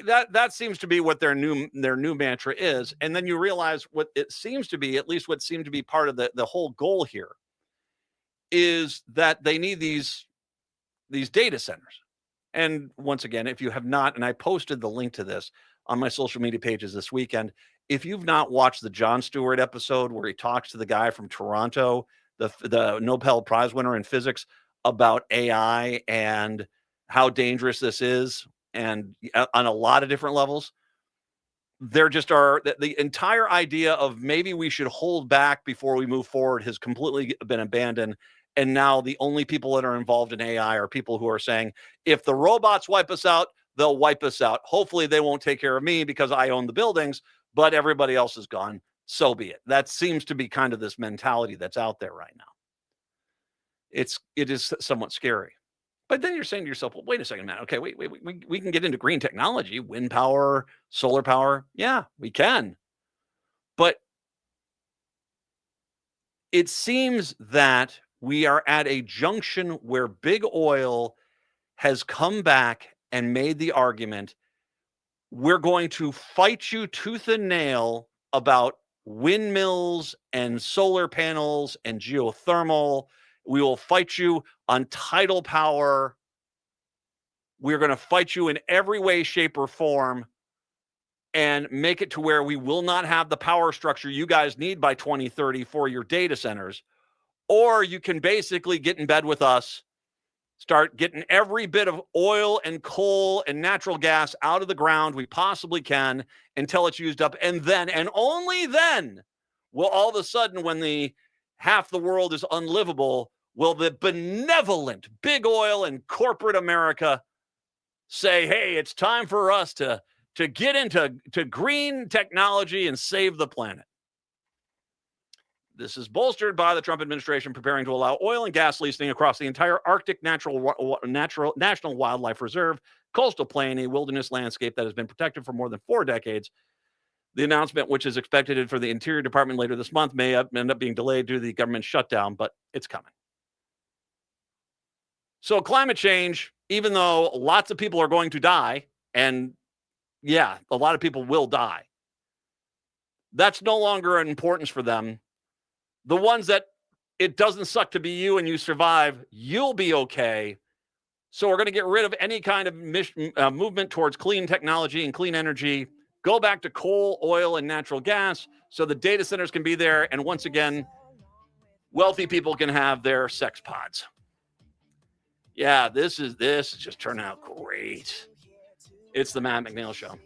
That seems to be what their new mantra is. And then you realize what it seems to be, at least what seemed to be part of the whole goal here, is that they need these data centers. And once again, if you have not, and I posted the link to this on my social media pages this weekend, if you've not watched the Jon Stewart episode where he talks to the guy from Toronto, the Nobel Prize winner in physics, about AI and how dangerous this is, and on a lot of different levels, there just are the entire idea of maybe we should hold back before we move forward has completely been abandoned. And now the only people that are involved in AI are people who are saying, if the robots wipe us out, they'll wipe us out. Hopefully they won't take care of me because I own the buildings, but everybody else is gone. So be it. That seems to be kind of this mentality that's out there right now. It is somewhat scary. But then you're saying to yourself, well, wait a second, man. Okay, we can get into green technology, wind power, solar power. Yeah, we can. But it seems that we are at a junction where big oil has come back and made the argument, we're going to fight you tooth and nail about windmills and solar panels and geothermal. We will fight you on tidal power. We're going to fight you in every way, shape, or form and make it to where we will not have the power structure you guys need by 2030 for your data centers. Or you can basically get in bed with us, start getting every bit of oil and coal and natural gas out of the ground we possibly can until it's used up. And then, and only then, will all of a sudden, when the half the world is unlivable, will the benevolent big oil and corporate America say, hey, it's time for us to get into green technology and save the planet. This is bolstered by the Trump administration preparing to allow oil and gas leasing across the entire Arctic National Wildlife Reserve, coastal plain, a wilderness landscape that has been protected for more than 4 decades. The announcement, which is expected for the Interior Department later this month, may end up being delayed due to the government shutdown, but it's coming. So climate change, even though lots of people are going to die, and yeah, a lot of people will die, that's no longer an importance for them. The ones that it doesn't suck to be you and you survive, you'll be okay. So we're going to get rid of any kind of movement towards clean technology and clean energy. Go back to coal, oil, and natural gas so the data centers can be there. And once again, wealthy people can have their sex pods. Yeah, this is just turning out great. It's the Matt McNeil Show.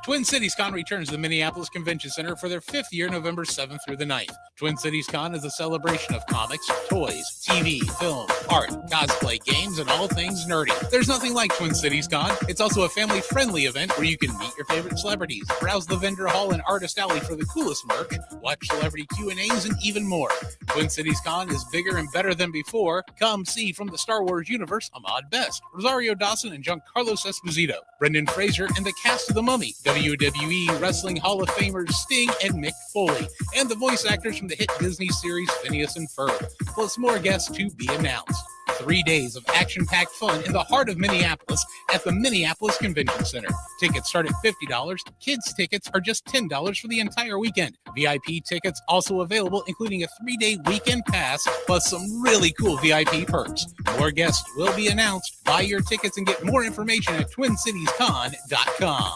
Twin Cities Con returns to the Minneapolis Convention Center for their 5th year, November 7th through the 9th. Twin Cities Con is a celebration of comics, toys, TV, film, art, cosplay, games, and all things nerdy. There's nothing like Twin Cities Con. It's also a family-friendly event where you can meet your favorite celebrities, browse the vendor hall and artist alley for the coolest merch, watch celebrity Q&As, and even more. Twin Cities Con is bigger and better than before. Come see from the Star Wars universe Ahmad Best, Rosario Dawson and Giancarlo Esposito, Brendan Fraser, and the cast of The Mummy, WWE Wrestling Hall of Famers Sting and Mick Foley, and the voice actors from the hit Disney series Phineas and Ferb, plus more guests to be announced. 3 days of action-packed fun in the heart of Minneapolis at the Minneapolis Convention Center. Tickets start at $50. Kids tickets are just $10 for the entire weekend. VIP tickets also available, including a 3-day weekend pass, plus some really cool VIP perks. More guests will be announced. Buy your tickets and get more information at TwinCitiesCon.com.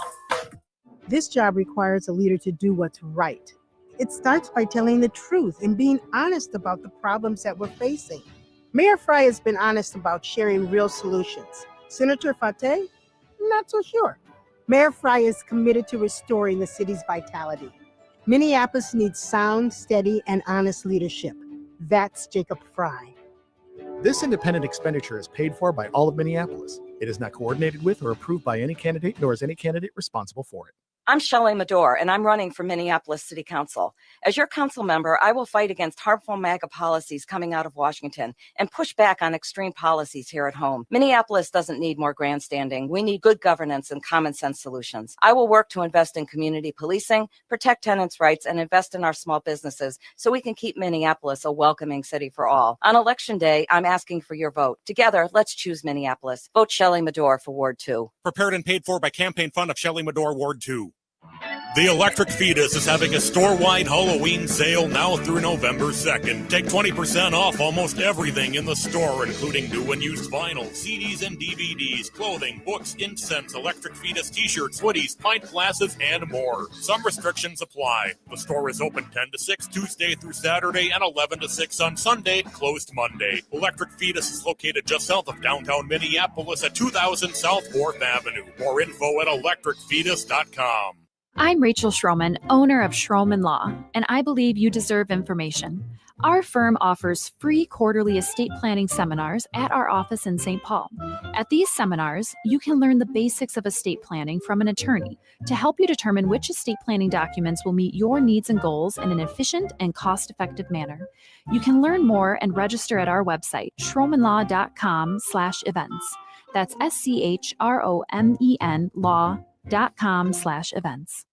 This job requires a leader to do what's right. It starts by telling the truth and being honest about the problems that we're facing. Mayor Fry has been honest about sharing real solutions. Senator Fateh, not so sure. Mayor Fry is committed to restoring the city's vitality. Minneapolis needs sound, steady, and honest leadership. That's Jacob Fry. This independent expenditure is paid for by all of Minneapolis. It is not coordinated with or approved by any candidate, nor is any candidate responsible for it. I'm Shelley Medore, and I'm running for Minneapolis City Council. As your council member, I will fight against harmful MAGA policies coming out of Washington and push back on extreme policies here at home. Minneapolis doesn't need more grandstanding. We need good governance and common sense solutions. I will work to invest in community policing, protect tenants' rights, and invest in our small businesses so we can keep Minneapolis a welcoming city for all. On Election Day, I'm asking for your vote. Together, let's choose Minneapolis. Vote Shelley Medore for Ward 2. Prepared and paid for by Campaign Fund of Shelley Medore, Ward 2. The Electric Fetus is having a store-wide Halloween sale now through November 2nd. Take 20% off almost everything in the store, including new and used vinyl, CDs and DVDs, clothing, books, incense, Electric Fetus t-shirts, hoodies, pint glasses, and more. Some restrictions apply. The store is open 10 to 6 Tuesday through Saturday and 11 to 6 on Sunday, closed Monday. Electric Fetus is located just south of downtown Minneapolis at 2000 South 4th Avenue. More info at electricfetus.com. I'm Rachel Schroman, owner of Schroman Law, and I believe you deserve information. Our firm offers free quarterly estate planning seminars at our office in St. Paul. At these seminars, you can learn the basics of estate planning from an attorney to help you determine which estate planning documents will meet your needs and goals in an efficient and cost-effective manner. You can learn more and register at our website, schromenlaw.com/events. That's SCHROMEN law.com/events.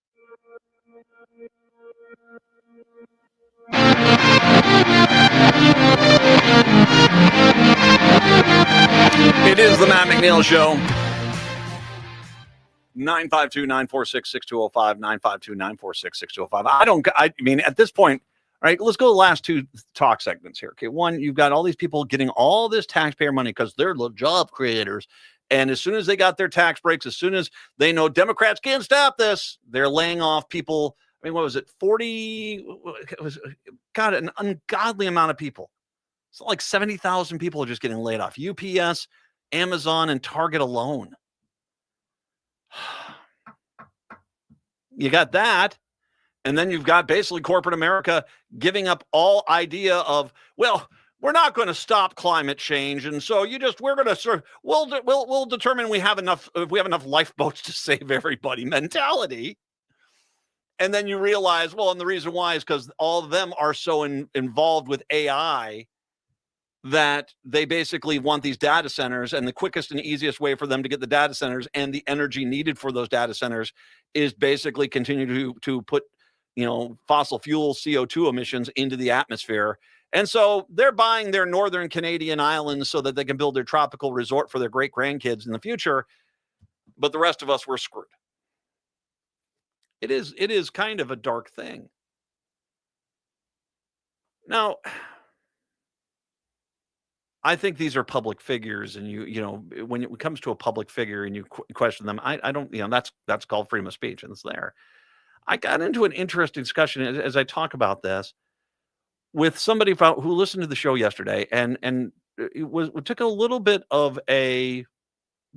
It is the Matt McNeil Show. 952-946-6205, 952-946-6205. I mean, at this point, all right, let's go to the last two talk segments here. Okay, one, you've got all these people getting all this taxpayer money because they're job creators. And as soon as they got their tax breaks, as soon as they know Democrats can't stop this, they're laying off people. I mean, what was it? 40, it was, God, an ungodly amount of people. It's like 70,000 people are just getting laid off. UPS, Amazon, and Target alone. You got that. And then you've got basically corporate America giving up all idea of, well, we're not going to stop climate change, and so we're going to we'll determine if we have enough lifeboats to save everybody mentality. And then you realize, well, and the reason why is because all of them are so involved with AI that they basically want these data centers, and the quickest and easiest way for them to get the data centers and the energy needed for those data centers is basically continue to put, fossil fuel CO2 emissions into the atmosphere. And so they're buying their northern Canadian islands so that they can build their tropical resort for their great grandkids in the future. But the rest of us were screwed. It is kind of a dark thing. Now, I think these are public figures, and when it comes to a public figure and you question them, I don't, that's called freedom of speech, and it's there. I got into an interesting discussion as I talk about this with somebody who listened to the show yesterday, and it took a little bit of a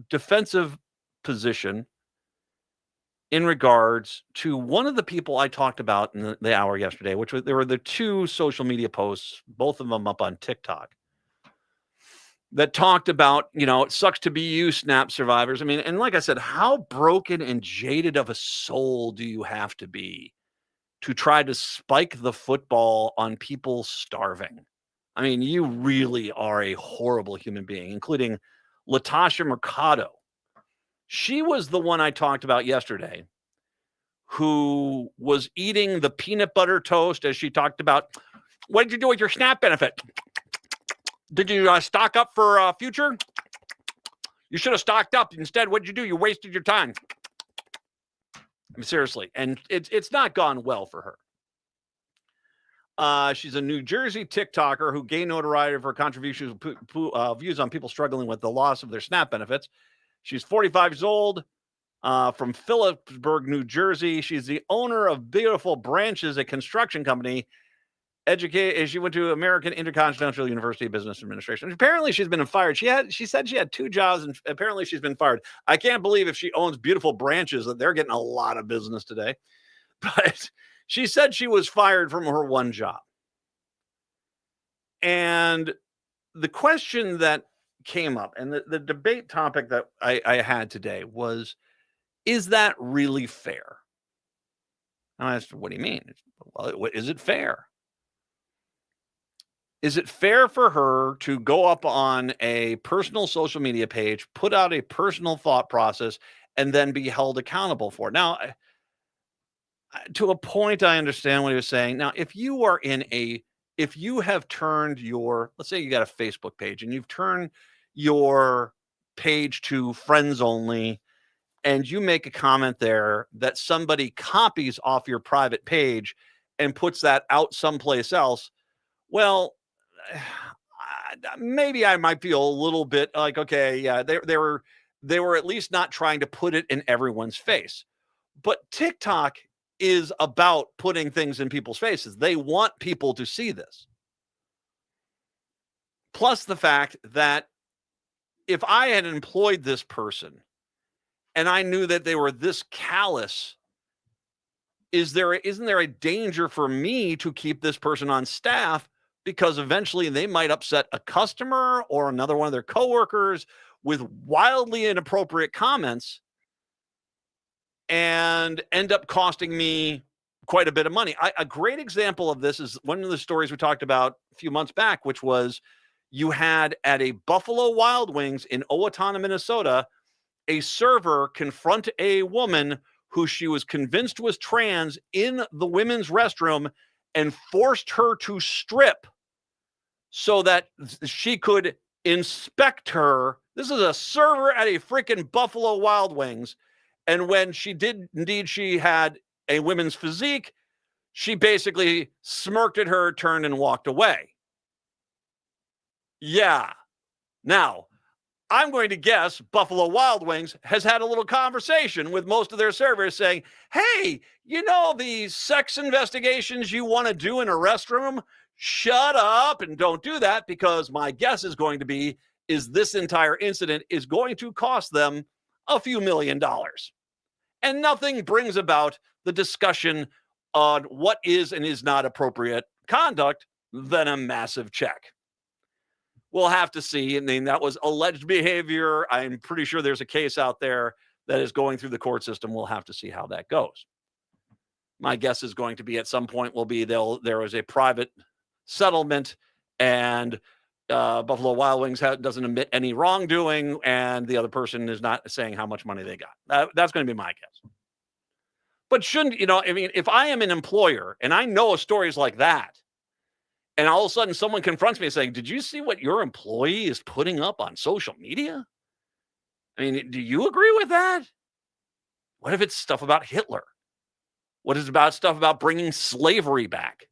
defensive position in regards to one of the people I talked about in the hour yesterday, there were the two social media posts, both of them up on TikTok, that talked about, it sucks to be you, SNAP survivors. I mean, and like I said, how broken and jaded of a soul do you have to be to try to spike the football on people starving? I mean, you really are a horrible human being, including Latasha Mercado. She was the one I talked about yesterday who was eating the peanut butter toast as she talked about, what did you do with your SNAP benefit? Did you stock up for future? You should have stocked up. Instead, what'd you do? You wasted your time. I mean, seriously. And it's not gone well for her. She's a New Jersey TikToker who gained notoriety for contributions views on people struggling with the loss of their SNAP benefits. She's 45 years old, from Phillipsburg, New Jersey. She's the owner of Beautiful Branches, a construction company. She went to American Intercontinental University of Business Administration. Apparently, she's been fired. She said she had 2 jobs, and apparently she's been fired. I can't believe if she owns Beautiful Branches that they're getting a lot of business today. But she said she was fired from her 1 job. And the question that came up, and the debate topic that I had today was, is that really fair? And I asked, what do you mean? Well, is it fair? Is it fair for her to go up on a personal social media page, put out a personal thought process, and then be held accountable for it? Now, to a point, I understand what he was saying. Now, if you have turned let's say you got a Facebook page and you've turned your page to friends only, and you make a comment there that somebody copies off your private page and puts that out someplace else, well, maybe I might feel a little bit like, okay, yeah, they were at least not trying to put it in everyone's face. But TikTok is about putting things in people's faces. They want people to see this. Plus the fact that if I had employed this person and I knew that they were this callous, isn't there a danger for me to keep this person on staff? Because eventually they might upset a customer or another one of their coworkers with wildly inappropriate comments and end up costing me quite a bit of money. A great example of this is one of the stories we talked about a few months back, which was you had at a Buffalo Wild Wings in Owatonna, Minnesota, a server confront a woman who she was convinced was trans in the women's restroom and forced her to strip so that she could inspect her. This is a server at a freaking Buffalo Wild Wings. And when she had a women's physique, she basically smirked at her, turned and walked away. Yeah. Now, I'm going to guess Buffalo Wild Wings has had a little conversation with most of their servers saying, hey, these sex investigations you want to do in a restroom, shut up and don't do that, because my guess is going to be this entire incident is going to cost them a few $1 million. And nothing brings about the discussion on what is and is not appropriate conduct than a massive check. We'll have to see. I mean, that was alleged behavior. I'm pretty sure there's a case out there that is going through the court system. We'll have to see how that goes. My guess is going to be at some point there is a private settlement, and Buffalo Wild Wings doesn't admit any wrongdoing, and the other person is not saying how much money they got. That's going to be my guess. But if I am an employer and I know stories like that, and all of a sudden someone confronts me saying, did you see what your employee is putting up on social media? I mean, do you agree with that? What if it's stuff about Hitler? What is about stuff about bringing slavery back?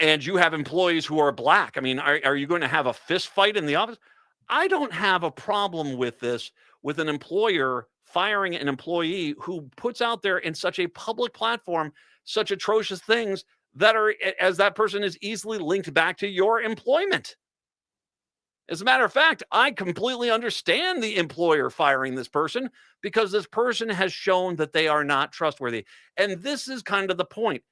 And you have employees who are black. I mean, are you going to have a fist fight in the office? I don't have a problem with this, with an employer firing an employee who puts out there in such a public platform such atrocious things that are, as that person is easily linked back to your employment. As a matter of fact, I completely understand the employer firing this person because this person has shown that they are not trustworthy. And this is kind of the point.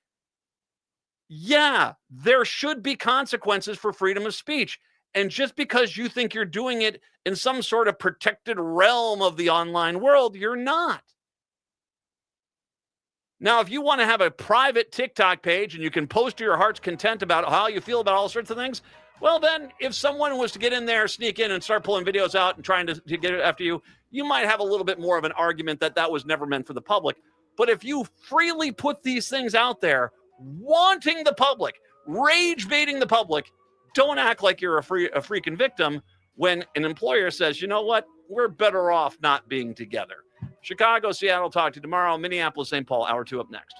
Yeah, there should be consequences for freedom of speech. And just because you think you're doing it in some sort of protected realm of the online world, you're not. Now, if you want to have a private TikTok page and you can post to your heart's content about how you feel about all sorts of things, well, then if someone was to get in there, sneak in and start pulling videos out and trying to get it after you, you might have a little bit more of an argument that was never meant for the public. But if you freely put these things out there, wanting the public, rage baiting the public, don't act like you're a freaking victim when an employer says, you know what, we're better off not being together. Chicago, Seattle, talk to you tomorrow. Minneapolis, St. Paul, hour 2 up next.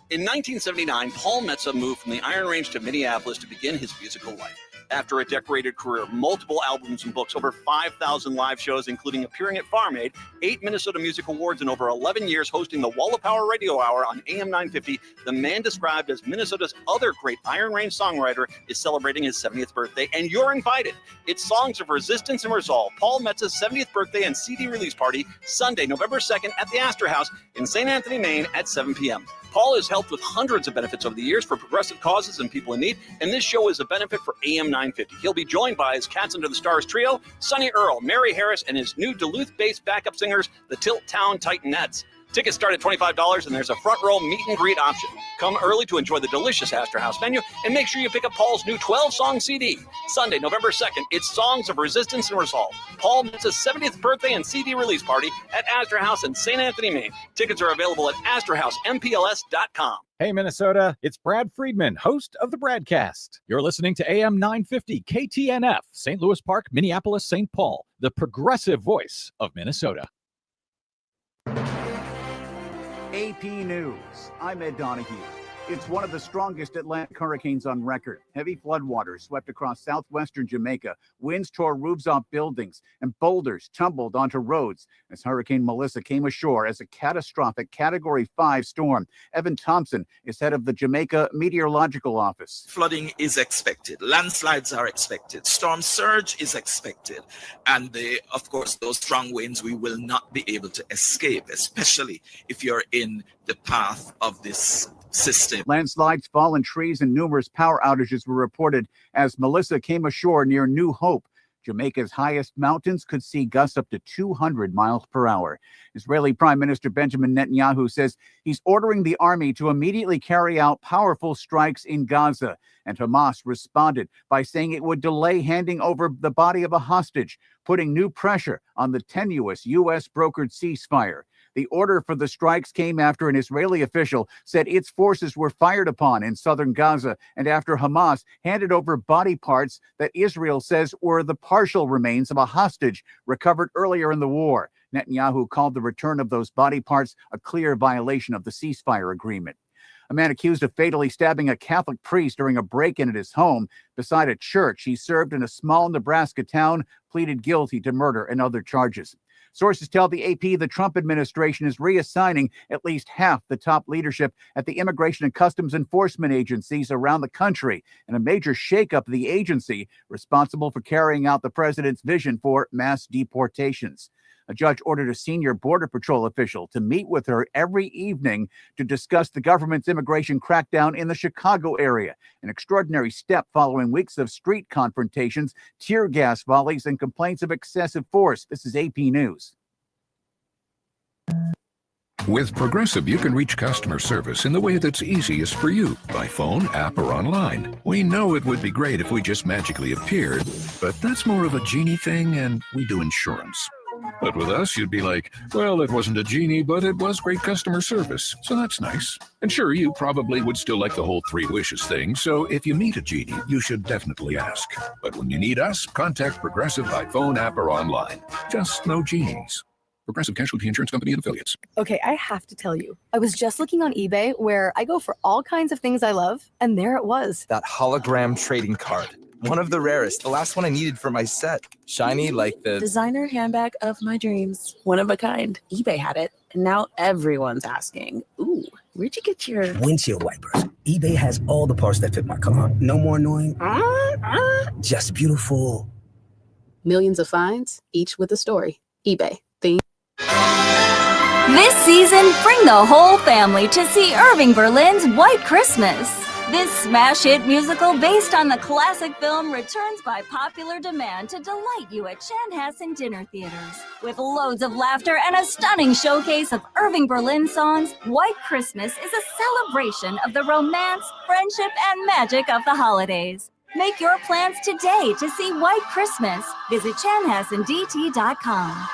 In 1979, Paul Metza moved from the Iron Range to Minneapolis to begin his musical life. After a decorated career, multiple albums and books, over 5,000 live shows, including appearing at Farm Aid, 8 Minnesota Music Awards, and over 11 years hosting the Wall of Power Radio Hour on AM 950, the man described as Minnesota's other great Iron Range songwriter is celebrating his 70th birthday, and you're invited. It's Songs of Resistance and Resolve, Paul Metza's 70th birthday and CD release party, Sunday, November 2nd at the Astor House in St. Anthony, Maine at 7 p.m. Paul has helped with hundreds of benefits over the years for progressive causes and people in need, and this show is a benefit for AM 950. He'll be joined by his Cats Under the Stars trio, Sonny Earl, Mary Harris, and his new Duluth-based backup singers, the Tilt Town Titanettes. Tickets start at $25, and there's a front row meet and greet option. Come early to enjoy the delicious Astor House menu, and make sure you pick up Paul's new 12-song CD. Sunday, November 2nd, it's Songs of Resistance and Resolve. Paul Metz's 70th birthday and CD release party at Astor House in St. Anthony, Maine. Tickets are available at AstorHouseMPLS.com. Hey, Minnesota, it's Brad Friedman, host of the Bradcast. You're listening to AM 950 KTNF, St. Louis Park, Minneapolis, St. Paul, the progressive voice of Minnesota. AP News. I'm Ed Donahue. It's one of the strongest Atlantic hurricanes on record. Heavy floodwaters swept across southwestern Jamaica. Winds tore roofs off buildings, and boulders tumbled onto roads as Hurricane Melissa came ashore as a catastrophic Category 5 storm. Evan Thompson is head of the Jamaica Meteorological Office. Flooding is expected. Landslides are expected. Storm surge is expected. And of course, those strong winds we will not be able to escape, especially if you're in the path of this system. Landslides, fallen trees, and numerous power outages were reported as Melissa came ashore near New Hope. Jamaica's highest mountains could see gusts up to 200 miles per hour. Israeli Prime Minister Benjamin Netanyahu says he's ordering the army to immediately carry out powerful strikes in Gaza. And Hamas responded by saying it would delay handing over the body of a hostage, putting new pressure on the tenuous U.S.-brokered ceasefire. The order for the strikes came after an Israeli official said its forces were fired upon in southern Gaza and after Hamas handed over body parts that Israel says were the partial remains of a hostage recovered earlier in the war. Netanyahu called the return of those body parts a clear violation of the ceasefire agreement. A man accused of fatally stabbing a Catholic priest during a break-in at his home beside a church he served in a small Nebraska town pleaded guilty to murder and other charges. Sources tell the AP the Trump administration is reassigning at least half the top leadership at the Immigration and Customs Enforcement agencies around the country in a major shakeup of the agency responsible for carrying out the president's vision for mass deportations. A judge ordered a senior Border Patrol official to meet with her every evening to discuss the government's immigration crackdown in the Chicago area, an extraordinary step following weeks of street confrontations, tear gas volleys, and complaints of excessive force. This is AP News. With Progressive, you can reach customer service in the way that's easiest for you, by phone, app, or online. We know it would be great if we just magically appeared, but that's more of a genie thing, and we do insurance. But with us, you'd be like, well, it wasn't a genie, but it was great customer service, so that's nice. And sure, you probably would still like the whole 3 wishes thing, so if you meet a genie, you should definitely ask. But when you need us, contact Progressive by phone, app, or online. Just no genies. Progressive Casualty Insurance Company and Affiliates. Okay, I have to tell you, I was just looking on eBay where I go for all kinds of things I love, and there it was. That hologram trading card. One of the rarest. The last one I needed for my set. Shiny like the designer handbag of my dreams. One of a kind. eBay had it, and now everyone's asking, ooh, where'd you get your windshield wipers? eBay has all the parts that fit my car. No more annoying. Just beautiful. Millions of finds, each with a story. eBay. This season, bring the whole family to see Irving Berlin's White Christmas. This smash hit musical based on the classic film returns by popular demand to delight you at Chanhassen dinner theaters. With loads of laughter and a stunning showcase of Irving Berlin songs, White Christmas is a celebration of the romance, friendship, and magic of the holidays. Make your plans today to see White Christmas. Visit chanhassendt.com.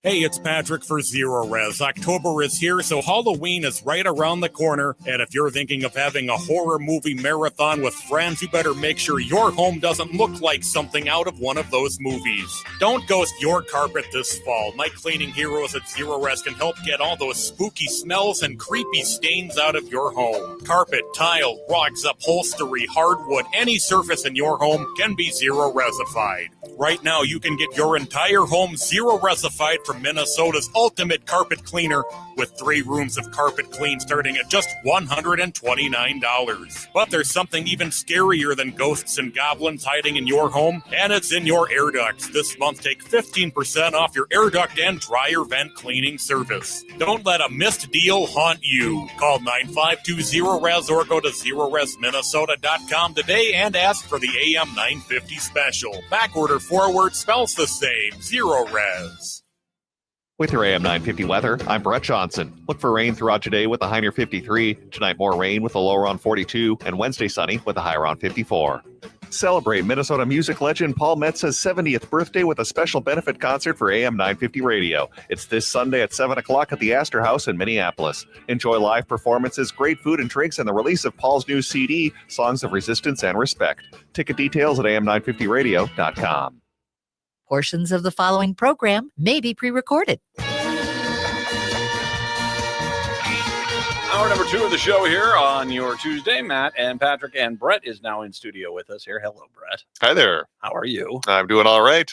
Hey, it's Patrick for Zero Res. October is here, so Halloween is right around the corner. And if you're thinking of having a horror movie marathon with friends, you better make sure your home doesn't look like something out of one of those movies. Don't ghost your carpet this fall. My cleaning heroes at Zero Res can help get all those spooky smells and creepy stains out of your home. Carpet, tile, rugs, upholstery, hardwood, any surface in your home can be Zero Resified. Right now, you can get your entire home Zero Resified from Minnesota's ultimate carpet cleaner, with 3 rooms of carpet clean starting at just $129. But there's something even scarier than ghosts and goblins hiding in your home, and it's in your air ducts. This month, take 15% off your air duct and dryer vent cleaning service. Don't let a missed deal haunt you. Call 9520-RES or go to ZeroResMinnesota.com today and ask for the AM 950 special. Backward or forward spells the same. Zero Res. With your AM 950 weather, I'm Brett Johnson. Look for rain throughout today with a high near 53. Tonight, more rain with a low around 42. And Wednesday, sunny with a high around 54. Celebrate Minnesota music legend Paul Metz's 70th birthday with a special benefit concert for AM 950 Radio. It's this Sunday at 7 o'clock at the Astor House in Minneapolis. Enjoy live performances, great food and drinks, and the release of Paul's new CD, Songs of Resistance and Respect. Ticket details at am950radio.com. Portions of the following program may be pre-recorded. Hour number 2 of the show here on your Tuesday. Matt and Patrick and Brett is now in studio with us here. Hello, Brett. Hi there. How are you? I'm doing all right.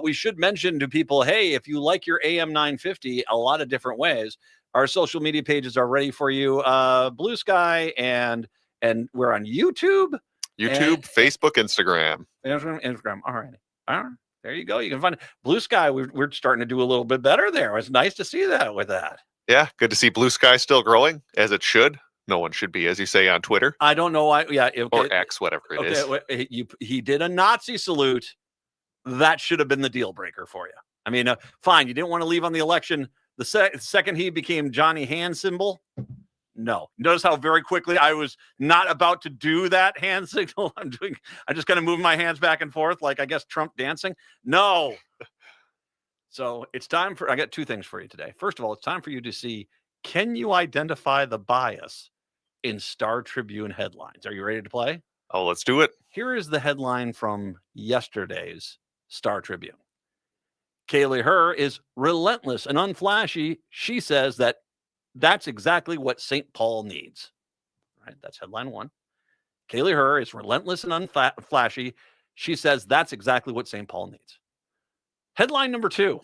We should mention to people, hey, if you like your AM 950 a lot of different ways, our social media pages are ready for you. Blue Sky and we're on YouTube. Facebook, Instagram. Instagram. All right. There you go. You can find Blue Sky. We're starting to do a little bit better there. It's nice to see that with that. Yeah, good to see Blue Sky still growing, as it should. No one should be, as you say on Twitter. I don't know why. Yeah. Okay. Or X, whatever it is. He did a Nazi salute. That should have been the deal breaker for you. I mean, fine. You didn't want to leave on the election. The second he became Johnny hand symbol. No. Notice how very quickly I was not about to do that hand signal. I just kind of moved my hands back and forth like, I guess, Trump dancing. No. So it's time I got 2 things for you today. First of all, it's time for you to see, can you identify the bias in Star Tribune headlines? Are you ready to play? Oh, let's do it. Here is the headline from yesterday's Star Tribune. Kaylee Herr is relentless and unflashy. She says that's exactly what St. Paul needs. Right? That's headline 1. Kaylee Herr is relentless and unflashy. She says that's exactly what St. Paul needs. Headline number 2.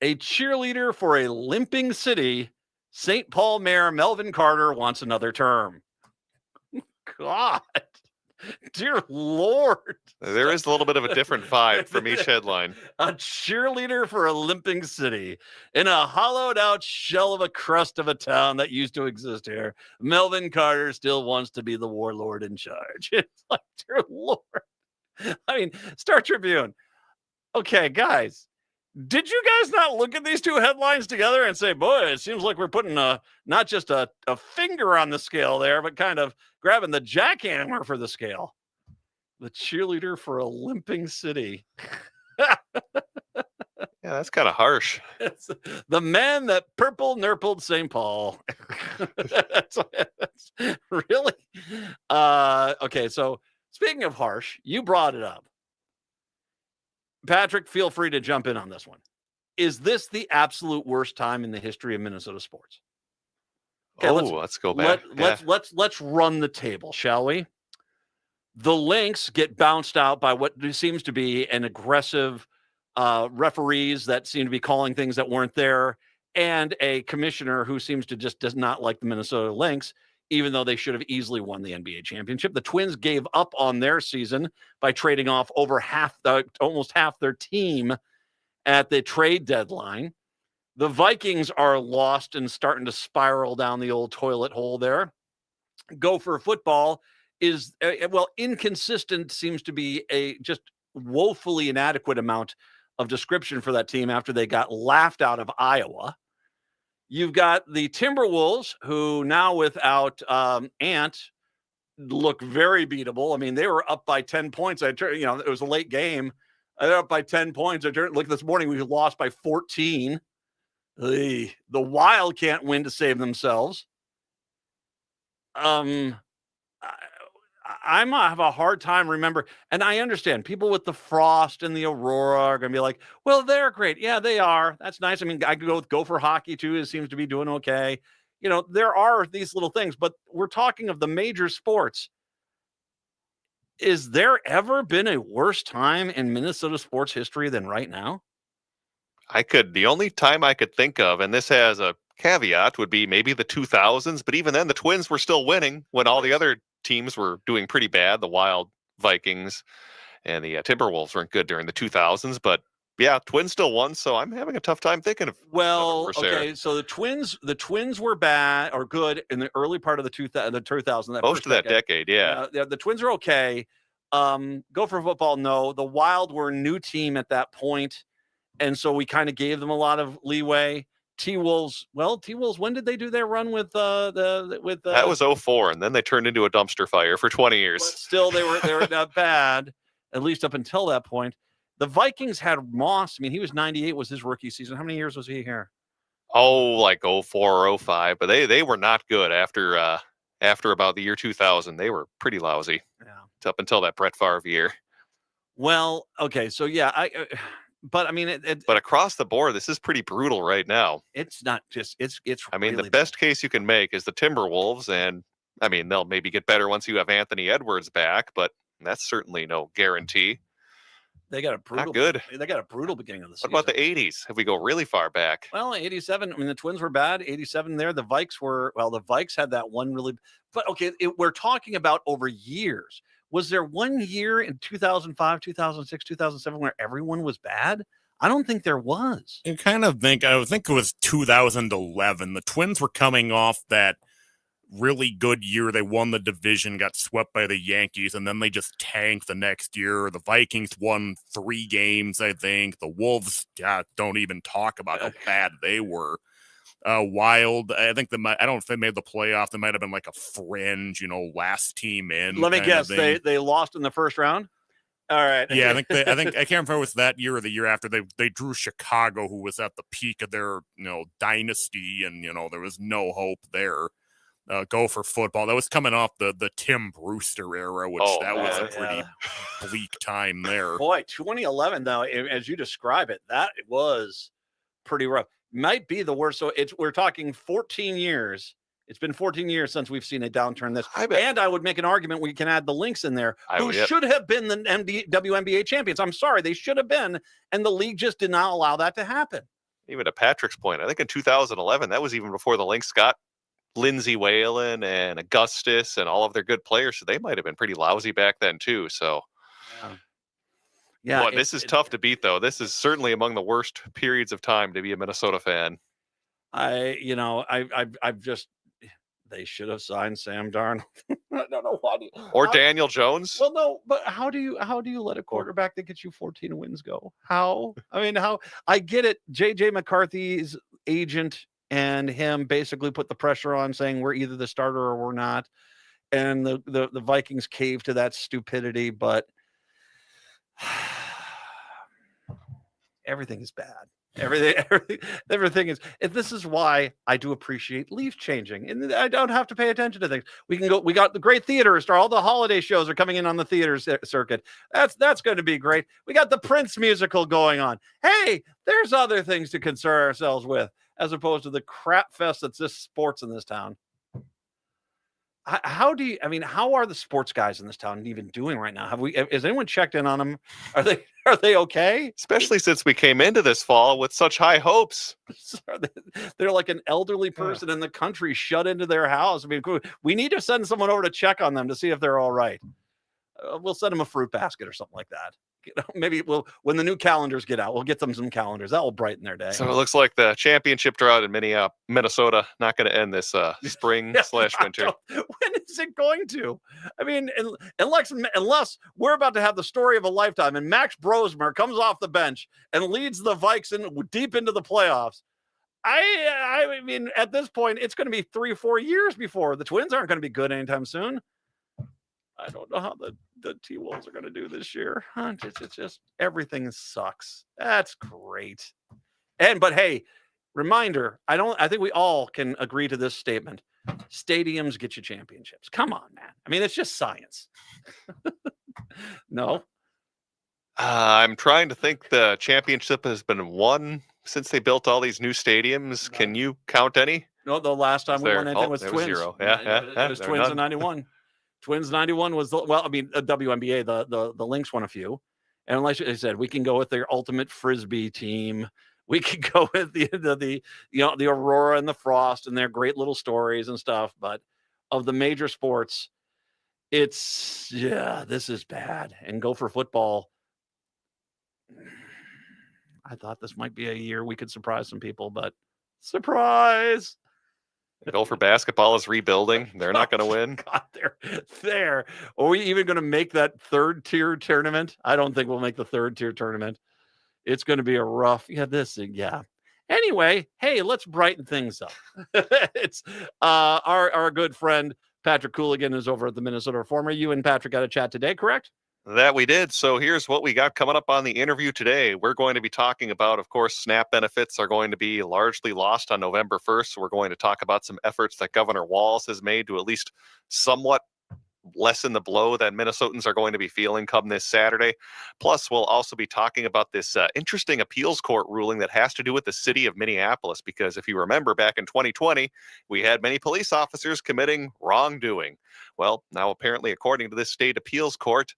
A cheerleader for a limping city. St. Paul Mayor Melvin Carter wants another term. God. Dear Lord. There is a little bit of a different vibe from each headline. A cheerleader for a limping city in a hollowed out shell of a crust of a town that used to exist here. Melvin Carter still wants to be the warlord in charge. It's like, dear Lord. I mean, Star Tribune. Okay, guys, did you guys not look at these 2 headlines together and say, boy, it seems like we're putting not just a finger on the scale there, but kind of grabbing the jackhammer for the scale? The cheerleader for a limping city. Yeah, that's kind of harsh. It's the man that purple nurpled St. Paul. that's really? Okay, so speaking of harsh, you brought it up. Patrick, feel free to jump in on this one. Is this the absolute worst time in the history of Minnesota sports? Okay, let's go back. Let's run the table, shall we? The Lynx get bounced out by what seems to be an aggressive referees that seem to be calling things that weren't there, and a commissioner who seems to just does not like the Minnesota Lynx, even though they should have easily won the NBA championship. The Twins gave up on their season by trading off over almost half their team at the trade deadline. The Vikings are lost and starting to spiral down the old toilet hole there. Gopher football is, inconsistent seems to be a just woefully inadequate amount of description for that team after they got laughed out of Iowa. You've got the Timberwolves, who now without Ant look very beatable. I mean, they were up by 10 points. It was a late game They're up by 10 points. Look, this morning we lost by 14. The Wild can't win to save themselves. I have a hard time remember, and I understand people with the Frost and the Aurora are going to be like, well, they're great. Yeah, they are. That's nice. I mean, I could go with Gopher Hockey too. It seems to be doing okay. There are these little things, but we're talking of the major sports. Is there ever been a worse time in Minnesota sports history than right now? The only time I could think of, and this has a caveat, would be maybe the 2000s, but even then the Twins were still winning when all the other teams were doing pretty bad. The Wild, Vikings, and the Timberwolves weren't good during the 2000s, but yeah, Twins still won, so I'm having a tough time thinking of. Well, okay, so the Twins were bad or good in the early part of the 2000s. Most of that decade, yeah. The Twins are okay. Go for football, no. The Wild were a new team at that point, and so we kind of gave them a lot of leeway. T-Wolves, when did they do their run with that was 2004, and then they turned into a dumpster fire for 20 years. But still, they were not bad, at least up until that point. The Vikings had Moss. I mean, he was 98 was his rookie season. How many years was he here? Oh, like 04 or 05, but they were not good after about the year 2000. They were pretty lousy. Yeah. Up until that Brett Favre year. Well, okay, so yeah, but I mean, but across the board, this is pretty brutal right now. It's not just it's. I mean, really the best case you can make is the Timberwolves, and I mean they'll maybe get better once you have Anthony Edwards back, but that's certainly no guarantee. They got a brutal. Not good. They got a brutal beginning of the season. What about the 80s? If we go really far back? Well, 87. I mean, the Twins were bad. 87 there. The Vikes were. Well, the Vikes had that one really. But okay, we're talking about over years. Was there 1 year in 2005, 2006, 2007 where everyone was bad? I don't think there was. I think it was 2011. The Twins were coming off that really good year. They won the division, got swept by the Yankees, and then they just tanked the next year. The Vikings won 3 games, I think. The Wolves, don't even talk about how bad they were. Wild, I think I don't know if they made the playoff. They might have been like a fringe, last team in. Let me guess, they lost in the first round. All right. Yeah, I think I can't remember if it was that year or the year after. They drew Chicago, who was at the peak of their dynasty, and there was no hope there. Go for football. That was coming off the Tim Brewster era, which was a pretty bleak time there. Boy, 2011 though, as you describe it, that was pretty rough. Might be the worst. So we're talking 14 years. It's been 14 years since we've seen a downturn this. And I would make an argument we can add the Lynx in there, who should have been the WNBA champions. I'm sorry, they should have been, and the league just did not allow that to happen. Even to Patrick's point, I think in 2011, that was even before the Lynx got Lindsey Whalen and Augustus and all of their good players. So they might have been pretty lousy back then too. So yeah, this is tough to beat though. This is certainly among the worst periods of time to be a Minnesota fan. I've just, they should have signed Sam Darnold. I don't know why. Or Daniel Jones. Well, no, but how do you let a quarterback that gets you 14 wins go? How? I mean, how? I get it. JJ McCarthy's agent and him basically put the pressure on, saying we're either the starter or we're not. And the Vikings caved to that stupidity, but everything is bad. Everything is. And this is why I do appreciate leaf changing, and I don't have to pay attention to things. We can go. We got the great theaters. All the holiday shows are coming in on the theater circuit. That's going to be great. We got the Prince musical going on. Hey, there's other things to concern ourselves with, as opposed to the crap fest that's just sports in this town. How are the sports guys in this town even doing right now? Has anyone checked in on them? Are they okay? Especially since we came into this fall with such high hopes. They're like an elderly person in the country shut into their house. I mean, we need to send someone over to check on them to see if they're all right. We'll send them a fruit basket or something like that. Maybe when the new calendars get out, we'll get them some calendars. That will brighten their day. So it looks like the championship drought in Minnesota not going to end this spring/winter. When is it going to? I mean, unless we're about to have the story of a lifetime and Max Brosmer comes off the bench and leads the Vikes deep into the playoffs. I mean, at this point, it's going to be 3 or 4 years before the Twins aren't going to be good anytime soon. I don't know how the T-Wolves are going to do this year. It's just everything sucks. That's great. But hey, reminder, I think we all can agree to this statement. Stadiums get you championships. Come on, man. I mean, it's just science. No. I'm trying to think. The championship has been won since they built all these new stadiums. Can you count any? No, the last time we won anything was there Twins. zero. It was there Twins in none. '91. Twins '91 was WNBA. The Lynx won a few, and like I said, we can go with their ultimate frisbee team. We could go with the Aurora and the Frost and their great little stories and stuff. But of the major sports, this is bad. And go for football. I thought this might be a year we could surprise some people, but surprise. Go for basketball is rebuilding. They're not going to win. God, there. Are we even going to make that third tier tournament? I don't think we'll make the third tier tournament. It's going to be a rough. Anyway, hey, let's brighten things up. It's our good friend Patrick Cooligan is over at the Minnesota Reformer. You and Patrick got a chat today, correct? That we did. So here's what we got coming up on the interview today. We're going to be talking about, of course, SNAP benefits are going to be largely lost on November 1st. So we're going to talk about some efforts that Governor Walz has made to at least somewhat lessen the blow that Minnesotans are going to be feeling come this Saturday. Plus, we'll also be talking about this interesting appeals court ruling that has to do with the city of Minneapolis, because if you remember back in 2020, we had many police officers committing wrongdoing. Well, now apparently, according to this state appeals court,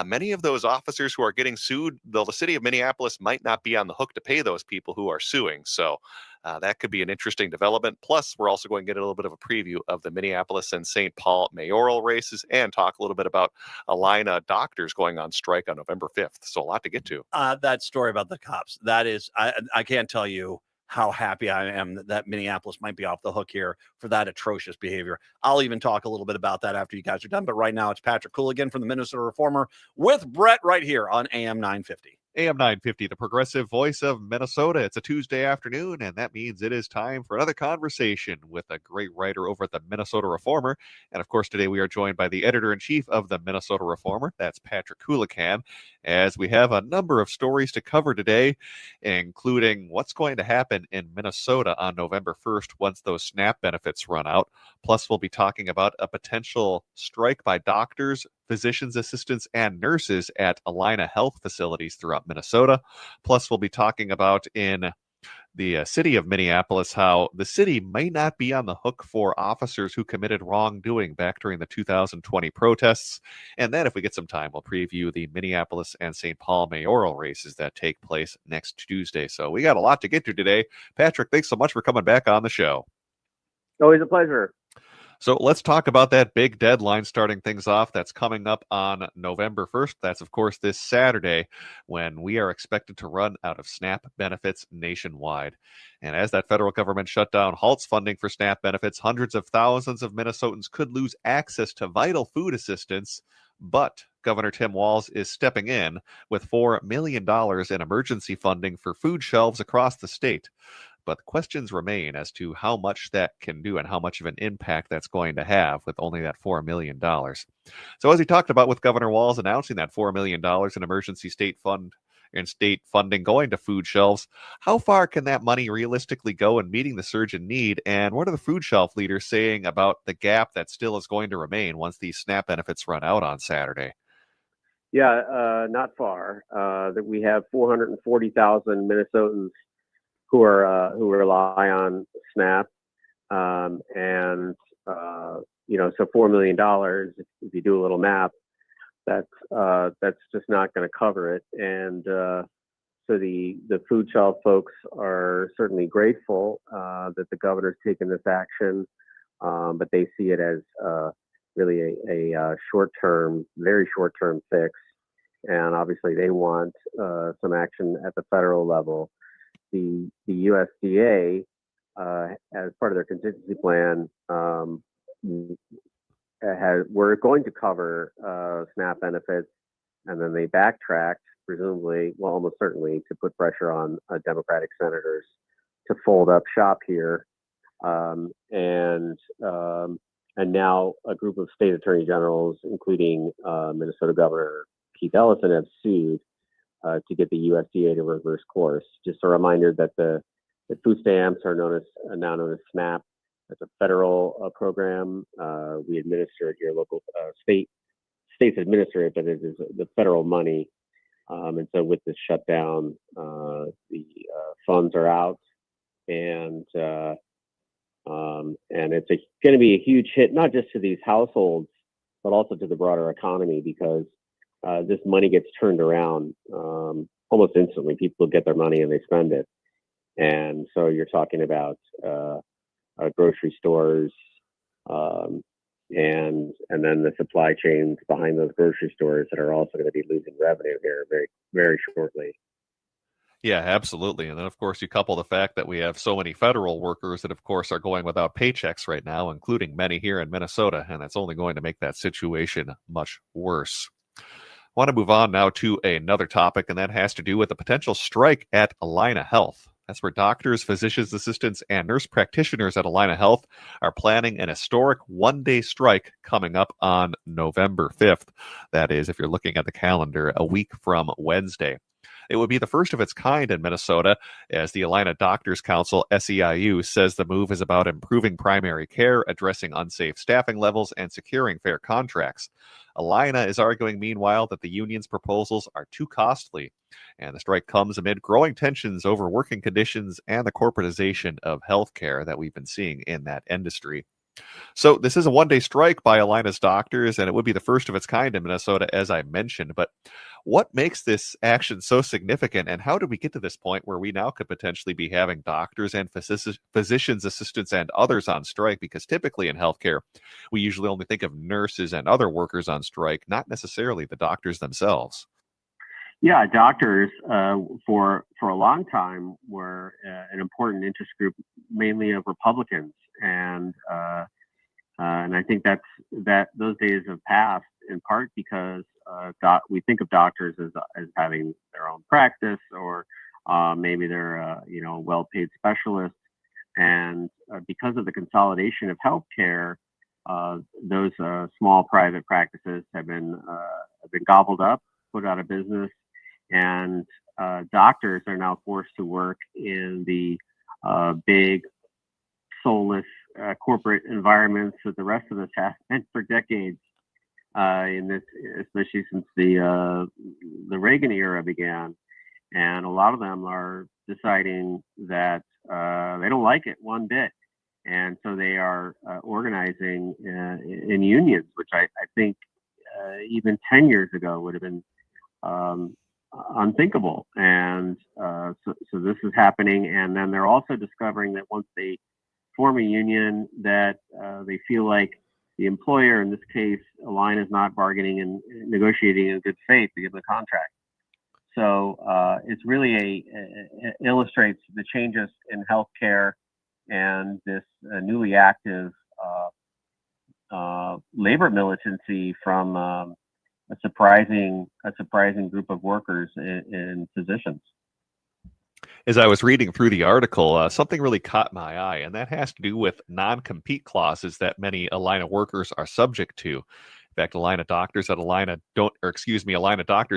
many of those officers who are getting sued, though the city of Minneapolis might not be on the hook to pay those people who are suing. So that could be an interesting development. Plus, we're also going to get a little bit of a preview of the Minneapolis and St. Paul mayoral races and talk a little bit about Alina doctors going on strike on November 5th. So a lot to get to. That story about the cops, that is, I can't tell you how happy I am that Minneapolis might be off the hook here for that atrocious behavior. I'll even talk a little bit about that after you guys are done. But right now, it's Patrick Cooligan from the Minnesota Reformer with Brett right here on AM 950. AM 950, the progressive voice of Minnesota. It's a Tuesday afternoon, and that means it is time for another conversation with a great writer over at the Minnesota Reformer. And of course, today we are joined by the editor-in-chief of the Minnesota Reformer. That's Patrick Cooligan, as we have a number of stories to cover today, including what's going to happen in Minnesota on November 1st once those SNAP benefits run out. Plus, we'll be talking about a potential strike by doctors, physicians assistants, and nurses at Alina health facilities throughout Minnesota. Plus, we'll be talking about in the city of Minneapolis how the city may not be on the hook for officers who committed wrongdoing back during the 2020 protests. And then, if we get some time, we'll preview the Minneapolis and St. Paul mayoral races that take place next Tuesday. So we got a lot to get to today. Patrick, thanks so much for coming back on the show. Always a pleasure. So let's talk about that big deadline starting things off that's coming up on November 1st. That's, of course, this Saturday when we are expected to run out of SNAP benefits nationwide. And as that federal government shutdown halts funding for SNAP benefits, hundreds of thousands of Minnesotans could lose access to vital food assistance. But Governor Tim Walz is stepping in with $4 million in emergency funding for food shelves across the state. But questions remain as to how much that can do and how much of an impact that's going to have with only that $4 million. So as he talked about with Governor Walz announcing that $4 million in emergency state funding going to food shelves, how far can that money realistically go in meeting the surge in need? And what are the food shelf leaders saying about the gap that still is going to remain once these SNAP benefits run out on Saturday? Yeah, not far. That we have 440,000 Minnesotans who rely on SNAP, and so $4 million. If you do a little math, that's just not going to cover it. And so the food shelf folks are certainly grateful that the governor's taken this action, but they see it as really a short-term, very short-term fix. And obviously, they want some action at the federal level. The USDA, as part of their contingency plan, we're going to cover SNAP benefits, and then they backtracked, presumably, well, almost certainly, to put pressure on Democratic senators to fold up shop here, and and now a group of state attorney generals, including Minnesota Governor Keith Ellison, have sued to get the USDA to reverse course. Just a reminder that the food stamps are now known as SNAP. It's a federal program. We administer it here, local states administer it, but it is the federal money. And so with this shutdown, the funds are out, and it's going to be a huge hit, not just to these households, but also to the broader economy, because this money gets turned around almost instantly. People get their money and they spend it. And so you're talking about grocery stores, and then the supply chains behind those grocery stores that are also going to be losing revenue here very, very shortly. Yeah, absolutely. And then, of course, you couple the fact that we have so many federal workers that, of course, are going without paychecks right now, including many here in Minnesota, and that's only going to make that situation much worse. I want to move on now to another topic, and that has to do with the potential strike at Allina Health. That's where doctors, physicians' assistants, and nurse practitioners at Allina Health are planning an historic one-day strike coming up on November 5th. That is, if you're looking at the calendar, a week from Wednesday. It would be the first of its kind in Minnesota, as the Allina Doctors Council, SEIU, says the move is about improving primary care, addressing unsafe staffing levels, and securing fair contracts. Allina is arguing, meanwhile, that the union's proposals are too costly, and the strike comes amid growing tensions over working conditions and the corporatization of healthcare that we've been seeing in that industry. So this is a one-day strike by Allina's doctors, and it would be the first of its kind in Minnesota, as I mentioned. But what makes this action so significant, and how did we get to this point where we now could potentially be having doctors and physicians, assistants, and others on strike? Because typically in healthcare, we usually only think of nurses and other workers on strike, not necessarily the doctors themselves. Yeah, doctors for a long time were an important interest group, mainly of Republicans, and I think that those days have passed in part because we think of doctors as having their own practice, or maybe they're well-paid specialists, and because of the consolidation of healthcare, those small private practices have been gobbled up, put out of business. And doctors are now forced to work in the big, soulless corporate environments that the rest of us have been for decades. In this, especially since the Reagan era began, and a lot of them are deciding that they don't like it one bit, and so they are organizing in unions, which I think even 10 years ago would have been unthinkable. And so this is happening, and then they're also discovering that once they form a union, that they feel like the employer, in this case, Allina, is not bargaining and negotiating in good faith to give them a contract. So it's really illustrates the changes in healthcare and this newly active labor militancy from a surprising group of workers and physicians. As I was reading through the article, something really caught my eye, and that has to do with non-compete clauses that many Allina workers are subject to. In fact, Allina doctors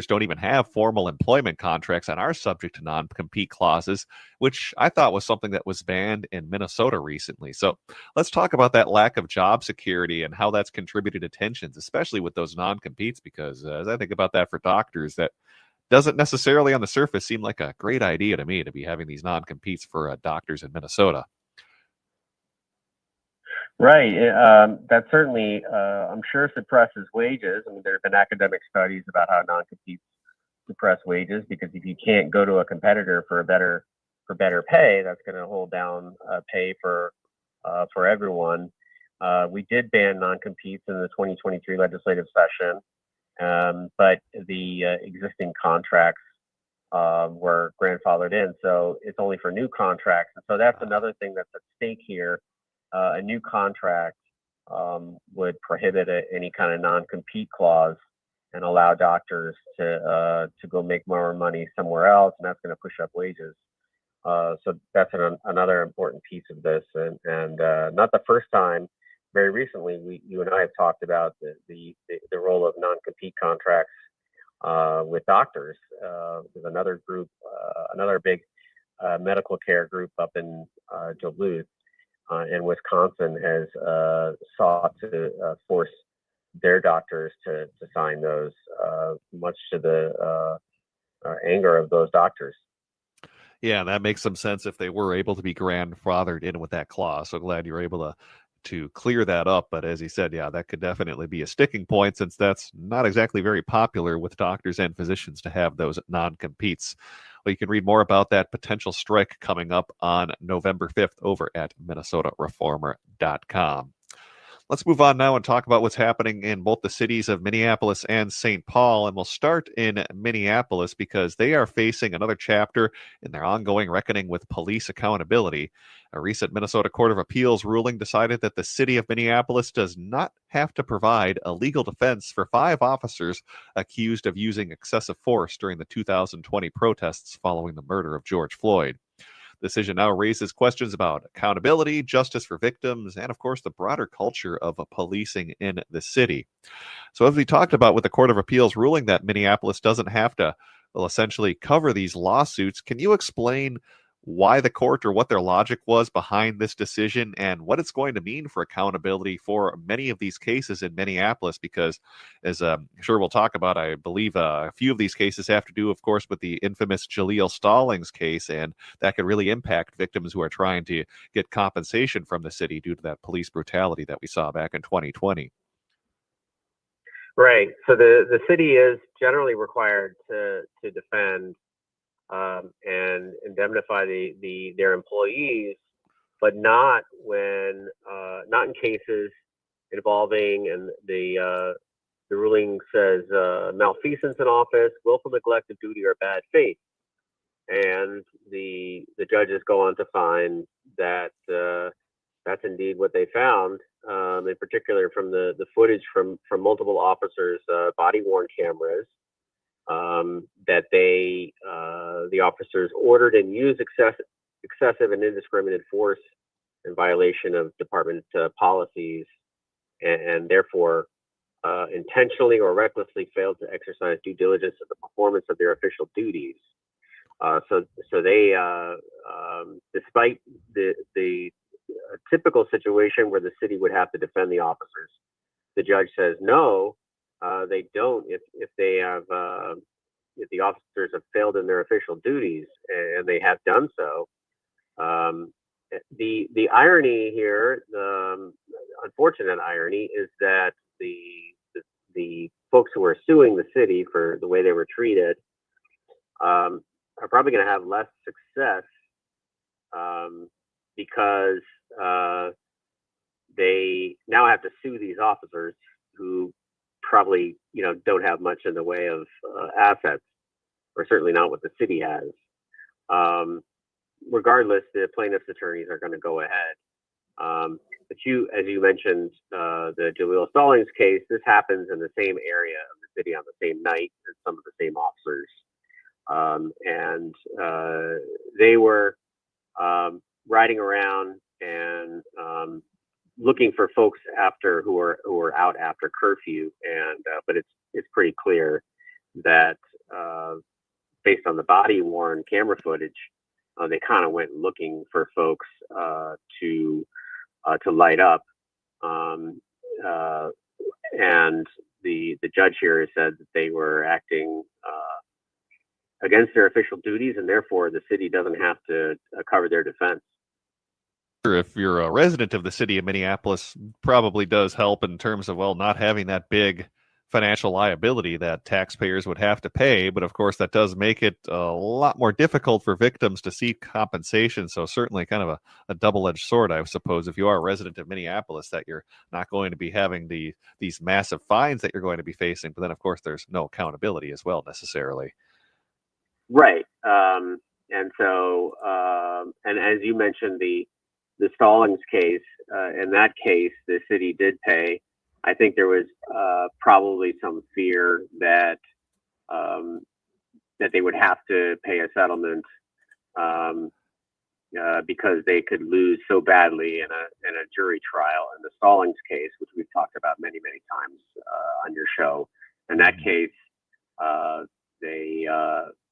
don't even have formal employment contracts and are subject to non-compete clauses, which I thought was something that was banned in Minnesota recently. So let's talk about that lack of job security and how that's contributed to tensions, especially with those non-competes, because as I think about that for doctors, that doesn't necessarily on the surface seem like a great idea to me to be having these non-competes for doctors in Minnesota. Right. That certainly, I'm sure, suppresses wages. I mean, there have been academic studies about how non-competes suppress wages, because if you can't go to a competitor for better pay, that's going to hold down pay for everyone. We did ban non-competes in the 2023 legislative session, but the existing contracts were grandfathered in, so it's only for new contracts. And so that's another thing that's at stake here. A new contract would prohibit any kind of non-compete clause and allow doctors to go make more money somewhere else, and that's going to push up wages. So that's another important piece of this, and not the first time very recently, you and I have talked about the role of non-compete contracts with doctors. There's another group, another big medical care group up in Duluth, and Wisconsin has sought to force their doctors to sign those, much to the anger of those doctors. Yeah, that makes some sense if they were able to be grandfathered in with that clause. So glad you're able to clear that up. But as you said, yeah, that could definitely be a sticking point, since that's not exactly very popular with doctors and physicians to have those non-competes. Well, you can read more about that potential strike coming up on November 5th over at MinnesotaReformer.com. Let's move on now and talk about what's happening in both the cities of Minneapolis and St. Paul. And we'll start in Minneapolis because they are facing another chapter in their ongoing reckoning with police accountability. A recent Minnesota Court of Appeals ruling decided that the city of Minneapolis does not have to provide a legal defense for 5 officers accused of using excessive force during the 2020 protests following the murder of George Floyd. The decision now raises questions about accountability, justice for victims, and of course the broader culture of policing in the city. So as we talked about with the Court of Appeals ruling that Minneapolis doesn't have to, well, essentially cover these lawsuits, can you explain why the court or what their logic was behind this decision and what it's going to mean for accountability for many of these cases in Minneapolis? Because as I'm sure we'll talk about, I believe a few of these cases have to do, of course, with the infamous Jaleel Stallings case, and that could really impact victims who are trying to get compensation from the city due to that police brutality that we saw back in 2020. Right. So the city is generally required to defend and indemnify their employees, but not not in cases involving, and the ruling says malfeasance in office, willful neglect of duty, or bad faith. And the judges go on to find that that's indeed what they found, in particular from the footage from multiple officers' body-worn cameras. That the officers ordered and used excessive and indiscriminate force in violation of department policies, and therefore intentionally or recklessly failed to exercise due diligence in the performance of their official duties. So they, despite the typical situation where the city would have to defend the officers, the judge says no. They don't if they have if the officers have failed in their official duties, and they have done so. The irony here, the unfortunate irony, is that the folks who are suing the city for the way they were treated are probably going to have less success because they now have to sue these officers who probably don't have much in the way of assets, or certainly not what the city has. Regardless, the plaintiff's attorneys are going to go ahead. But as you mentioned, the Jaleel Stallings case, this happens in the same area of the city on the same night as some of the same officers, and they were riding around and looking for folks who were out after curfew, and but it's pretty clear that based on the body worn camera footage, they kind of went looking for folks to light up, and the judge here has said that they were acting against their official duties, and therefore the city doesn't have to cover their defense. If you're a resident of the city of Minneapolis, probably does help in terms of, well, not having that big financial liability that taxpayers would have to pay. But of course, that does make it a lot more difficult for victims to seek compensation. So certainly kind of a double-edged sword, I suppose, if you are a resident of Minneapolis, that you're not going to be having these massive fines that you're going to be facing. But then, of course, there's no accountability as well, necessarily. Right. And so, and as you mentioned, the Stallings case, in that case, the city did pay. I think there was probably some fear that they would have to pay a settlement because they could lose so badly in a jury trial. In the Stallings case, which we've talked about many times on your show, in that case, they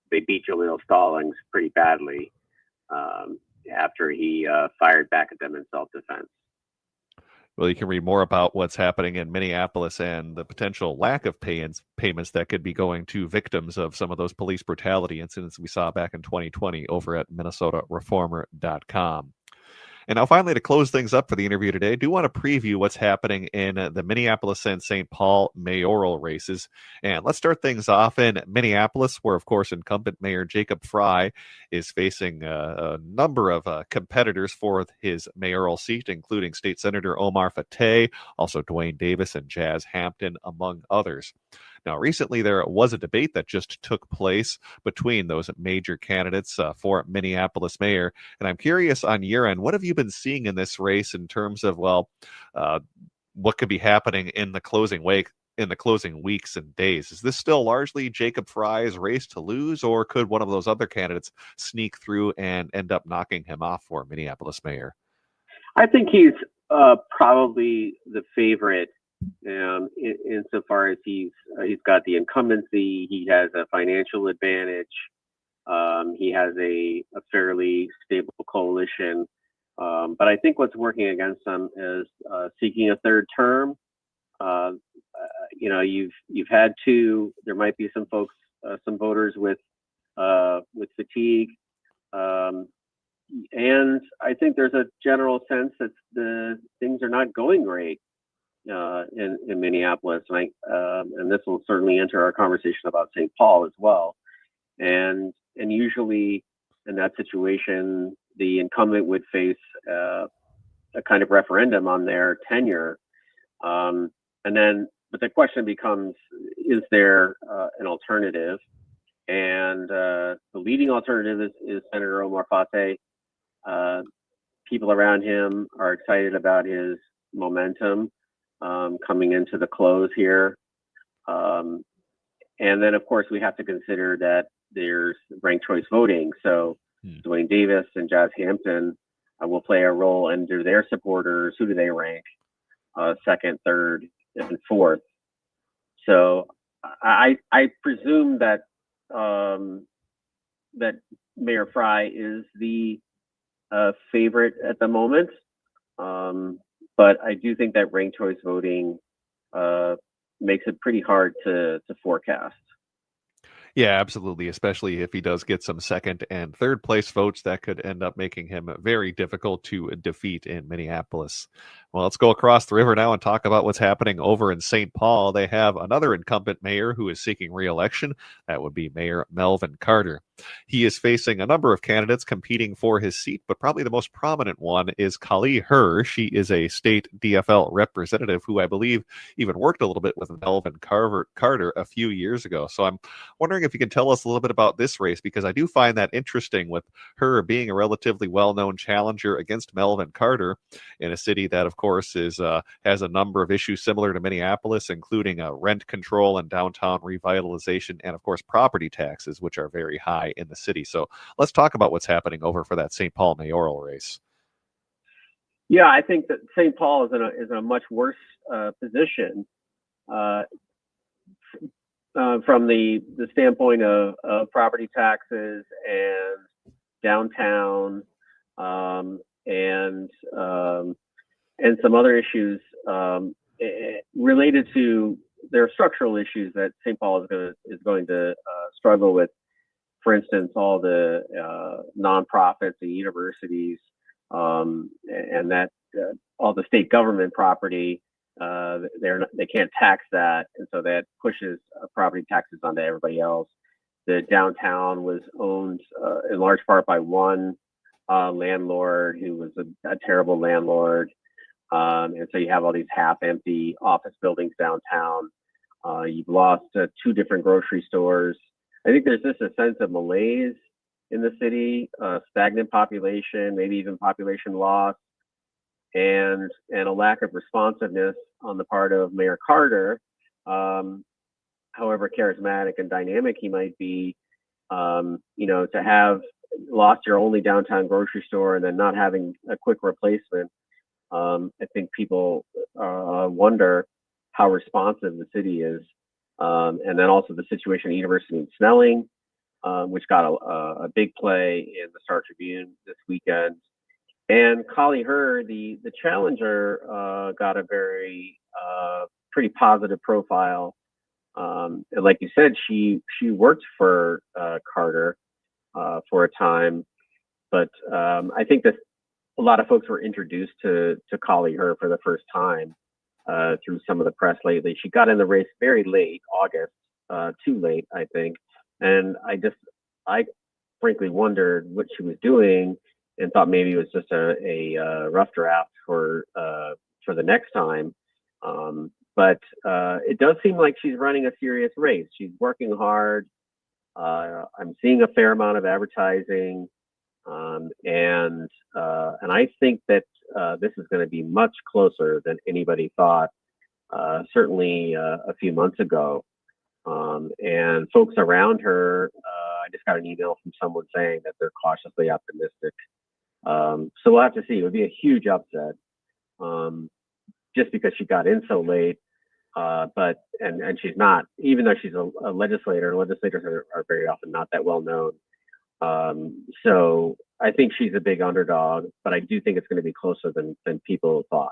beat Jaleel Stallings pretty badly after he fired back at them in self-defense. Well, you can read more about what's happening in Minneapolis and the potential lack of payments that could be going to victims of some of those police brutality incidents we saw back in 2020 over at MinnesotaReformer.com. And now, finally, to close things up for the interview today, I do want to preview what's happening in the Minneapolis and St. Paul mayoral races. And let's start things off in Minneapolis, where, of course, incumbent Mayor Jacob Fry is facing a number of competitors for his mayoral seat, including State Senator Omar Fateh, also Dwayne Davis and Jazz Hampton, among others. Now, recently there was a debate that just took place between those major candidates for Minneapolis mayor. And I'm curious on your end, what have you been seeing in this race in terms of, what could be happening in the closing weeks and days? Is this still largely Jacob Fry's race to lose, or could one of those other candidates sneak through and end up knocking him off for Minneapolis mayor? I think he's probably the favorite. Insofar as he's got the incumbency, he has a financial advantage. He has a fairly stable coalition, but I think what's working against him is seeking a third term. You've had two. There might be some folks, some voters with fatigue, and I think there's a general sense that the things are not going great in Minneapolis, and this will certainly enter our conversation about St. Paul as well. And usually in that situation, the incumbent would face a kind of referendum on their tenure, but the question becomes: is there an alternative? And the leading alternative is Senator Omar Fateh. People around him are excited about his momentum coming into the close here. And then, of course, we have to consider that there's ranked choice voting. So Dwayne Davis and Jazz Hampton will play a role, and do their supporters, who do they rank second, third, and fourth? So I presume that that Mayor Fry is the favorite at the moment. But I do think that ranked choice voting makes it pretty hard to forecast. Yeah, absolutely. Especially if he does get some second and third place votes, that could end up making him very difficult to defeat in Minneapolis. Well, let's go across the river now and talk about what's happening over in St. Paul. They have another incumbent mayor who is seeking re-election. That would be Mayor Melvin Carter. He is facing a number of candidates competing for his seat, but probably the most prominent one is Kali Herr. She is a state DFL representative who I believe even worked a little bit with Melvin Carter a few years ago. So I'm wondering if you can tell us a little bit about this race, because I do find that interesting, with her being a relatively well-known challenger against Melvin Carter in a city that, of course, is has a number of issues similar to Minneapolis, including rent control and downtown revitalization, and, of course, property taxes, which are very high in the city. So let's talk about what's happening over for that St. Paul mayoral race. Yeah, I think that St. Paul is in a much worse position from the standpoint of property taxes and downtown and some other issues related to their structural issues that St. Paul is going to struggle with. For instance, all the nonprofits, the universities, and that all the state government property, they can't tax that, and so that pushes property taxes onto everybody else. The downtown was owned in large part by one landlord who was a terrible landlord, and so you have all these half-empty office buildings downtown. You've lost two different grocery stores. I think there's just a sense of malaise in the city, stagnant population, maybe even population loss, and a lack of responsiveness on the part of Mayor Carter. However charismatic and dynamic he might be, to have lost your only downtown grocery store and then not having a quick replacement, I think people wonder how responsive the city is. And then also the situation at University in Snelling, which got a big play in the Star Tribune this weekend. And Collie Hur, the challenger, got a very pretty positive profile. And like you said, she worked for Carter for a time, but I think that a lot of folks were introduced to Collie Hur for the first time through some of the press lately. She got in the race very late, August, too late, I think. And I frankly wondered what she was doing and thought maybe it was just a rough draft for the next time. But it does seem like she's running a serious race. She's working hard. I'm seeing a fair amount of advertising. And I think that this is going to be much closer than anybody thought, certainly a few months ago. And folks around her, I just got an email from someone saying that they're cautiously optimistic. So we'll have to see. It would be a huge upset, just because she got in so late. But she's not, even though she's a legislator. Legislators are very often not that well known. So I think she's a big underdog, but I do think it's going to be closer than people thought.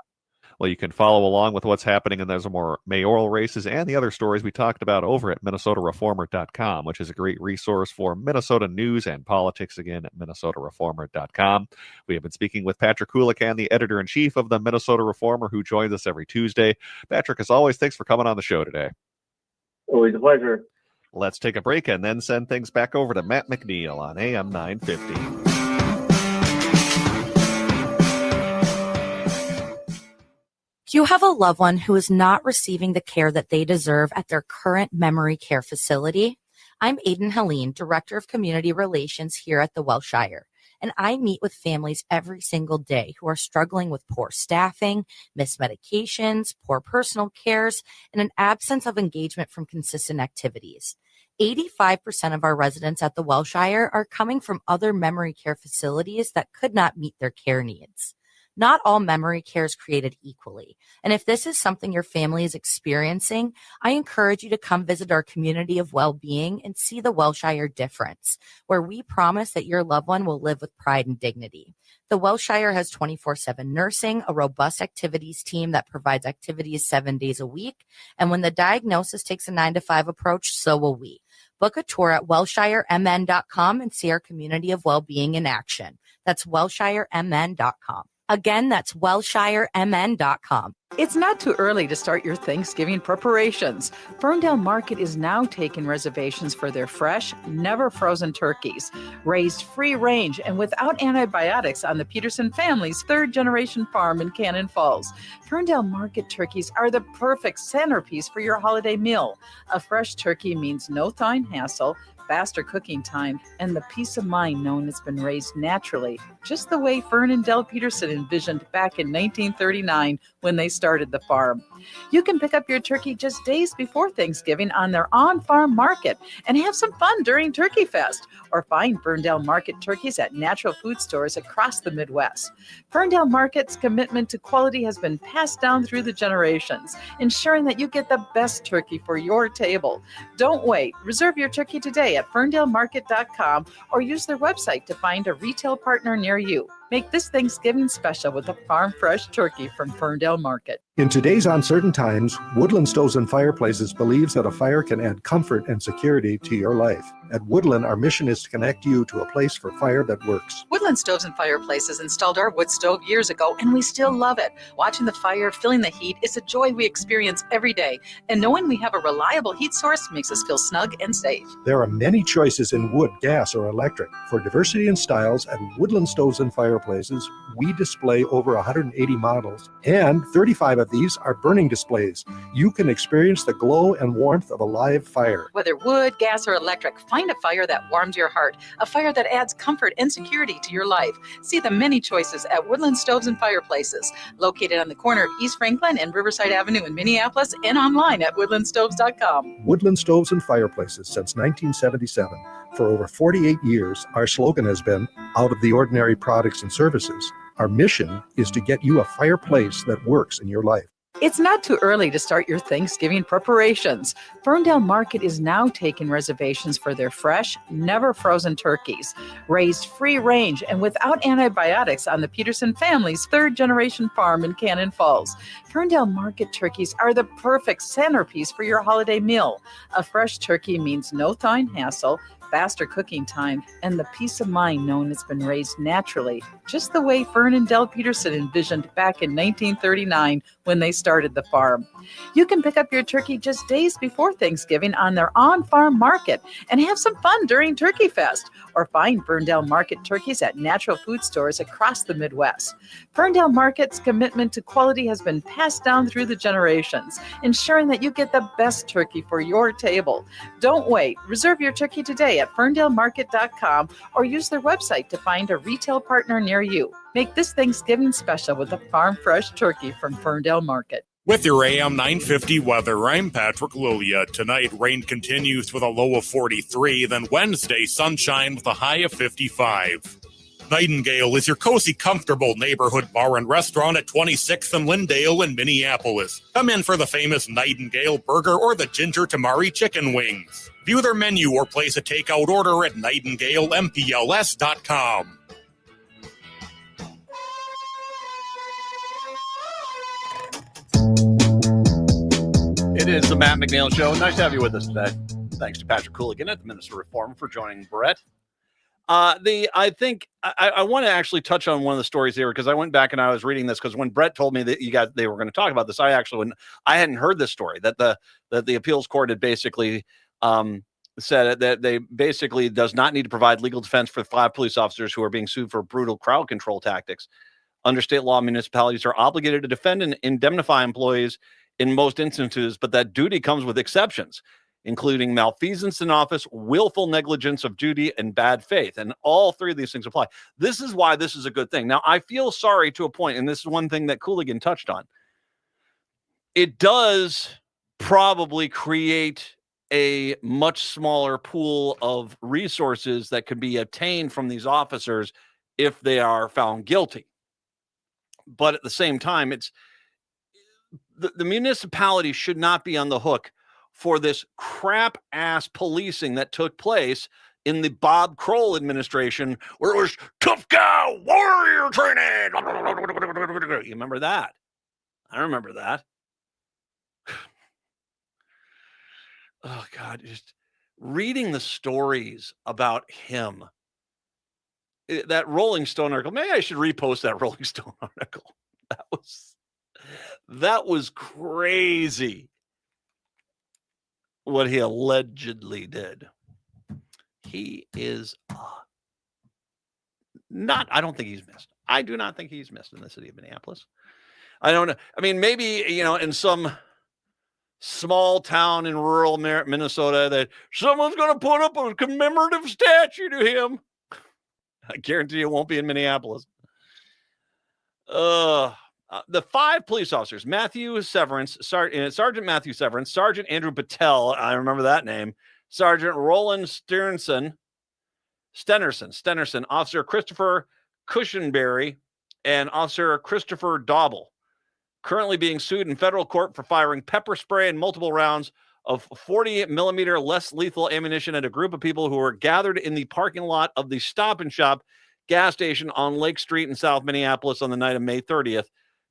Well, you can follow along with what's happening in those more mayoral races and the other stories we talked about over at MinnesotaReformer.com, which is a great resource for Minnesota news and politics, again, at MinnesotaReformer.com. We have been speaking with Patrick Houlihan, the editor-in-chief of the Minnesota Reformer, who joins us every Tuesday. Patrick, as always, thanks for coming on the show today. Always a pleasure. Let's take a break and then send things back over to Matt McNeil on AM 950. Do you have a loved one who is not receiving the care that they deserve at their current memory care facility? I'm Aiden Helene, Director of Community Relations here at the Welshire, and I meet with families every single day who are struggling with poor staffing, missed medications, poor personal cares, and an absence of engagement from consistent activities. 85% of our residents at the Welshire are coming from other memory care facilities that could not meet their care needs. Not all memory care is created equally. And if this is something your family is experiencing, I encourage you to come visit our community of well-being and see the Welshire difference, where we promise that your loved one will live with pride and dignity. The Welshire has 24/7 nursing, a robust activities team that provides activities 7 days a week. And when the diagnosis takes a 9-to-5 approach, so will we. Book a tour at welshiremn.com and see our community of well-being in action. That's welshiremn.com. Again, that's welshiremn.com. It's not too early to start your Thanksgiving preparations. Ferndale Market is now taking reservations for their fresh, never frozen turkeys, raised free range and without antibiotics on the Peterson family's 3rd-generation farm in Cannon Falls. Ferndale Market turkeys are the perfect centerpiece for your holiday meal. A fresh turkey means no thawing hassle, faster cooking time, and the peace of mind knowing it's been raised naturally, just the way Fern and Del Peterson envisioned back in 1939 when they started the farm. You can pick up your turkey just days before Thanksgiving on their on-farm market and have some fun during Turkey Fest, or find Ferndale Market turkeys at natural food stores across the Midwest. Ferndale Market's commitment to quality has been passed down through the generations, ensuring that you get the best turkey for your table. Don't wait. Reserve your turkey today at ferndalemarket.com or use their website to find a retail partner near you. Make this Thanksgiving special with a farm fresh turkey from Ferndale Market. In today's uncertain times, Woodland Stoves and Fireplaces believes that a fire can add comfort and security to your life. At Woodland, our mission is to connect you to a place for fire that works. Woodland Stoves and Fireplaces installed our wood stove years ago, and we still love it. Watching the fire, feeling the heat is a joy we experience every day, and knowing we have a reliable heat source makes us feel snug and safe. There are many choices in wood, gas, or electric. For diversity in styles, at Woodland Stoves and Fireplaces, we display over 180 models, and 35 of these are burning displays. You can experience the glow and warmth of a live fire. Whether wood, gas, or electric, find a fire that warms your heart, a fire that adds comfort and security to your life. See the many choices at Woodland Stoves and Fireplaces, located on the corner of East Franklin and Riverside Avenue in Minneapolis, and online at woodlandstoves.com. Woodland Stoves and Fireplaces since 1977. For over 48 years, our slogan has been, out of the ordinary products and services. Our mission is to get you a fireplace that works in your life. It's not too early to start your Thanksgiving preparations. Ferndale Market is now taking reservations for their fresh, never frozen turkeys, raised free range and without antibiotics on the Peterson family's third-generation farm in Cannon Falls. Ferndale Market turkeys are the perfect centerpiece for your holiday meal. A fresh turkey means no thawing hassle, faster cooking time, and the peace of mind knowing it's been raised naturally, just the way Fern and Del Peterson envisioned back in 1939 when they started the farm. You can pick up your turkey just days before Thanksgiving on their on-farm market and have some fun during Turkey Fest, or find Ferndale Market turkeys at natural food stores across the Midwest. Ferndale Market's commitment to quality has been passed down through the generations, ensuring that you get the best turkey for your table. Don't wait. Reserve your turkey today at ferndalemarket.com or use their website to find a retail partner near you. Make this Thanksgiving special with a farm fresh turkey from Ferndale Market. With your AM 950 weather, I'm Patrick Lilia. Tonight, rain continues with a low of 43, then Wednesday, sunshine with a high of 55. Nightingale is your cozy, comfortable neighborhood bar and restaurant at 26th and Lyndale in Minneapolis. Come in for the famous Nightingale burger or the ginger tamari chicken wings. View their menu or place a takeout order at nightingalempls.com. It is the Matt McNeil Show. Nice to have you with us today. Thanks to Patrick Cooligan at the Minister of Reform for joining Brett. I think I want to actually touch on one of the stories here because I went back and I was reading this because when Brett told me that they were going to talk about this, I hadn't heard this story that the appeals court had basically said that they basically does not need to provide legal defense for 5 police officers who are being sued for brutal crowd control tactics. Under state law, municipalities are obligated to defend and indemnify employees in most instances, but that duty comes with exceptions, including malfeasance in office, willful negligence of duty, and bad faith. And all 3 of these things apply. This is why this is a good thing. Now, I feel sorry to a point, and this is one thing that Cooligan touched on. It does probably create a much smaller pool of resources that could be obtained from these officers if they are found guilty. But at the same time, it's the municipality should not be on the hook for this crap ass policing that took place in the Bob Kroll administration, where it was tough guy warrior training. You remember that? I remember that. Oh God, just reading the stories about him. That Rolling Stone article. Maybe I should repost that Rolling Stone article. That was crazy. What he allegedly did. He is not, I don't think he's missed. I do not think he's missed in the city of Minneapolis. I don't know. I mean, maybe, in some small town in rural Minnesota that someone's going to put up a commemorative statue to him. I guarantee it won't be in Minneapolis. The 5 police officers, Matthew Severance, Sergeant Matthew Severance, Sergeant Andrew Patel, I remember that name, Sergeant Roland Stenerson, Officer Christopher Cushenberry, and Officer Christopher Dauble, currently being sued in federal court for firing pepper spray and multiple rounds of 48 millimeter less lethal ammunition at a group of people who were gathered in the parking lot of the Stop and Shop gas station on Lake Street in South Minneapolis on the night of May 30th.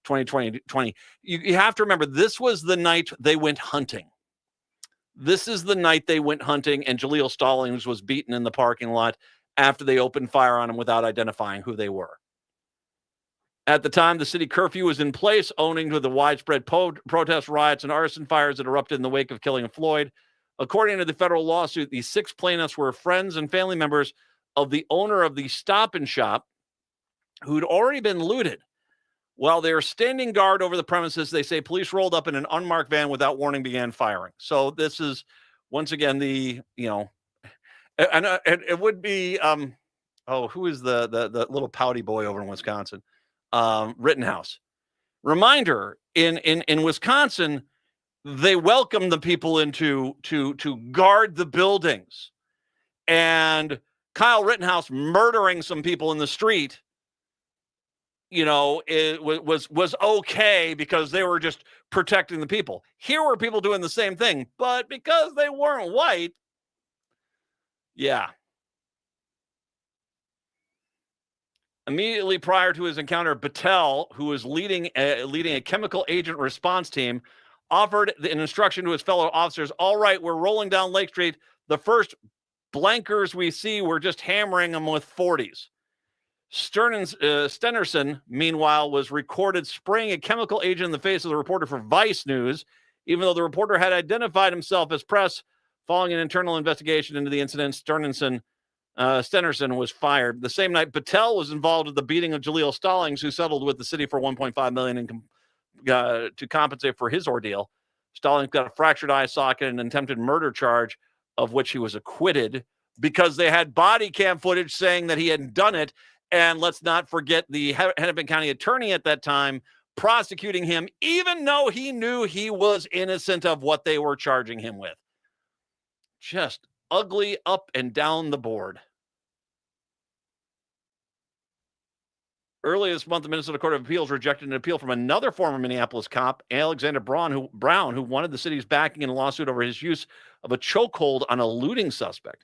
2020. You have to remember, this was the night they went hunting. This is the night they went hunting, and Jaleel Stallings was beaten in the parking lot after they opened fire on him without identifying who they were. At the time, the city curfew was in place, owing to the widespread protest riots and arson fires that erupted in the wake of killing Floyd. According to the federal lawsuit, the 6 plaintiffs were friends and family members of the owner of the Stop and Shop, who'd already been looted. While they were standing guard over the premises, they say police rolled up in an unmarked van without warning, began firing. So this is, once again, and it would be, who is the little pouty boy over in Wisconsin? Rittenhouse. Reminder, in Wisconsin, they welcome the people to guard the buildings. and Kyle Rittenhouse murdering some people in the street, it was okay because they were just protecting the people. Here were people doing the same thing, but because they weren't white, yeah. Immediately prior to his encounter, Patel, who was leading a chemical agent response team, offered an instruction to his fellow officers. All right, we're rolling down Lake Street. The first blankers we see, we're just hammering them with 40s. Stenerson, meanwhile, was recorded spraying a chemical agent in the face of the reporter for Vice News, even though the reporter had identified himself as press. Following an internal investigation into the incident, Stenerson was fired. The same night, Patel was involved with the beating of Jaleel Stallings, who settled with the city for $1.5 million to compensate for his ordeal. Stallings got a fractured eye socket and an attempted murder charge, of which he was acquitted because they had body cam footage saying that he hadn't done it. And let's not forget the Hennepin County attorney at that time prosecuting him, even though he knew he was innocent of what they were charging him with. Just ugly up and down the board. Earlier this month, the Minnesota Court of Appeals rejected an appeal from another former Minneapolis cop, Alexander Brown, who wanted the city's backing in a lawsuit over his use of a chokehold on a looting suspect.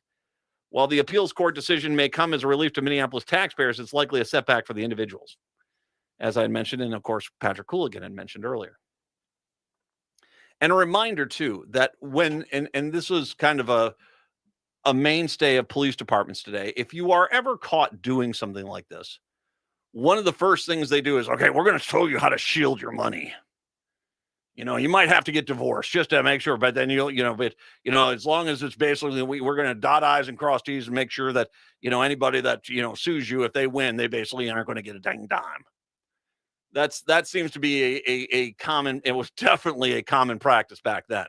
While the appeals court decision may come as a relief to Minneapolis taxpayers, it's likely a setback for the individuals, as I had mentioned, and of course, Patrick Cooligan had mentioned earlier. And a reminder, too, that when, and this was kind of a mainstay of police departments today, if you are ever caught doing something like this, one of the first things they do is, okay, we're going to show you how to shield your money. You might have to get divorced just to make sure, but then as long as it's basically, we're going to dot I's and cross T's and make sure that, anybody that, sues you, if they win, they basically aren't going to get a dang dime. That seems to be a common, it was definitely a common practice back then.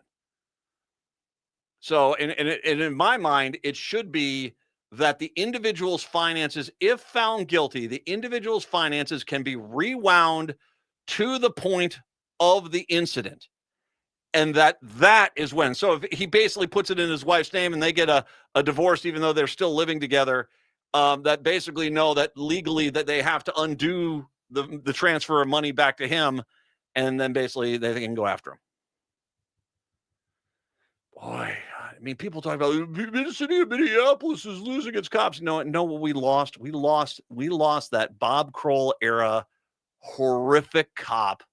So, and in my mind, it should be that the individual's finances, if found guilty, the individual's finances can be rewound to the point of the incident. And that is when. So if he basically puts it in his wife's name and they get a divorce, even though they're still living together, that basically know that legally that they have to undo the transfer of money back to him. And then basically they can go after him. Boy, I mean, people talk about the city of Minneapolis is losing its cops. No, we lost that Bob Kroll era horrific cop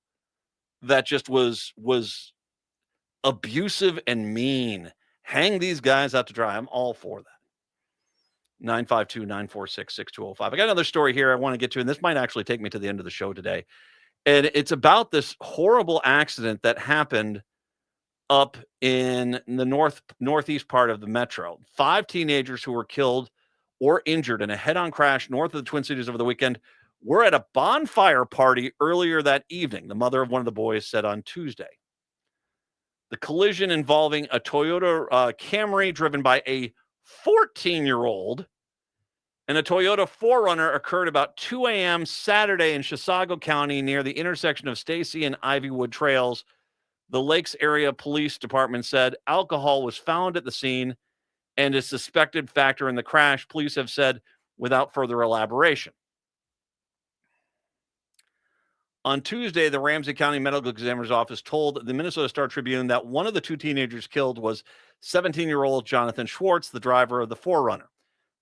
that just was abusive and mean. Hang these guys out to dry. I'm all for that. 952-946-6205. I got another story here I want to get to, and this might actually take me to the end of the show today. And it's about this horrible accident that happened up in the northeast part of the metro. 5 teenagers who were killed or injured in a head-on crash north of the Twin Cities over the weekend were at a bonfire party earlier that evening, the mother of one of the boys said on Tuesday. The collision involving a Toyota Camry driven by a 14-year-old and a Toyota 4Runner occurred about 2 a.m. Saturday in Chisago County near the intersection of Stacy and Ivywood Trails. The Lakes Area Police Department said alcohol was found at the scene and a suspected factor in the crash, police have said without further elaboration. On Tuesday, the Ramsey County Medical Examiner's Office told the Minnesota Star-Tribune that one of the 2 teenagers killed was 17-year-old Jonathan Schwartz, the driver of the 4Runner.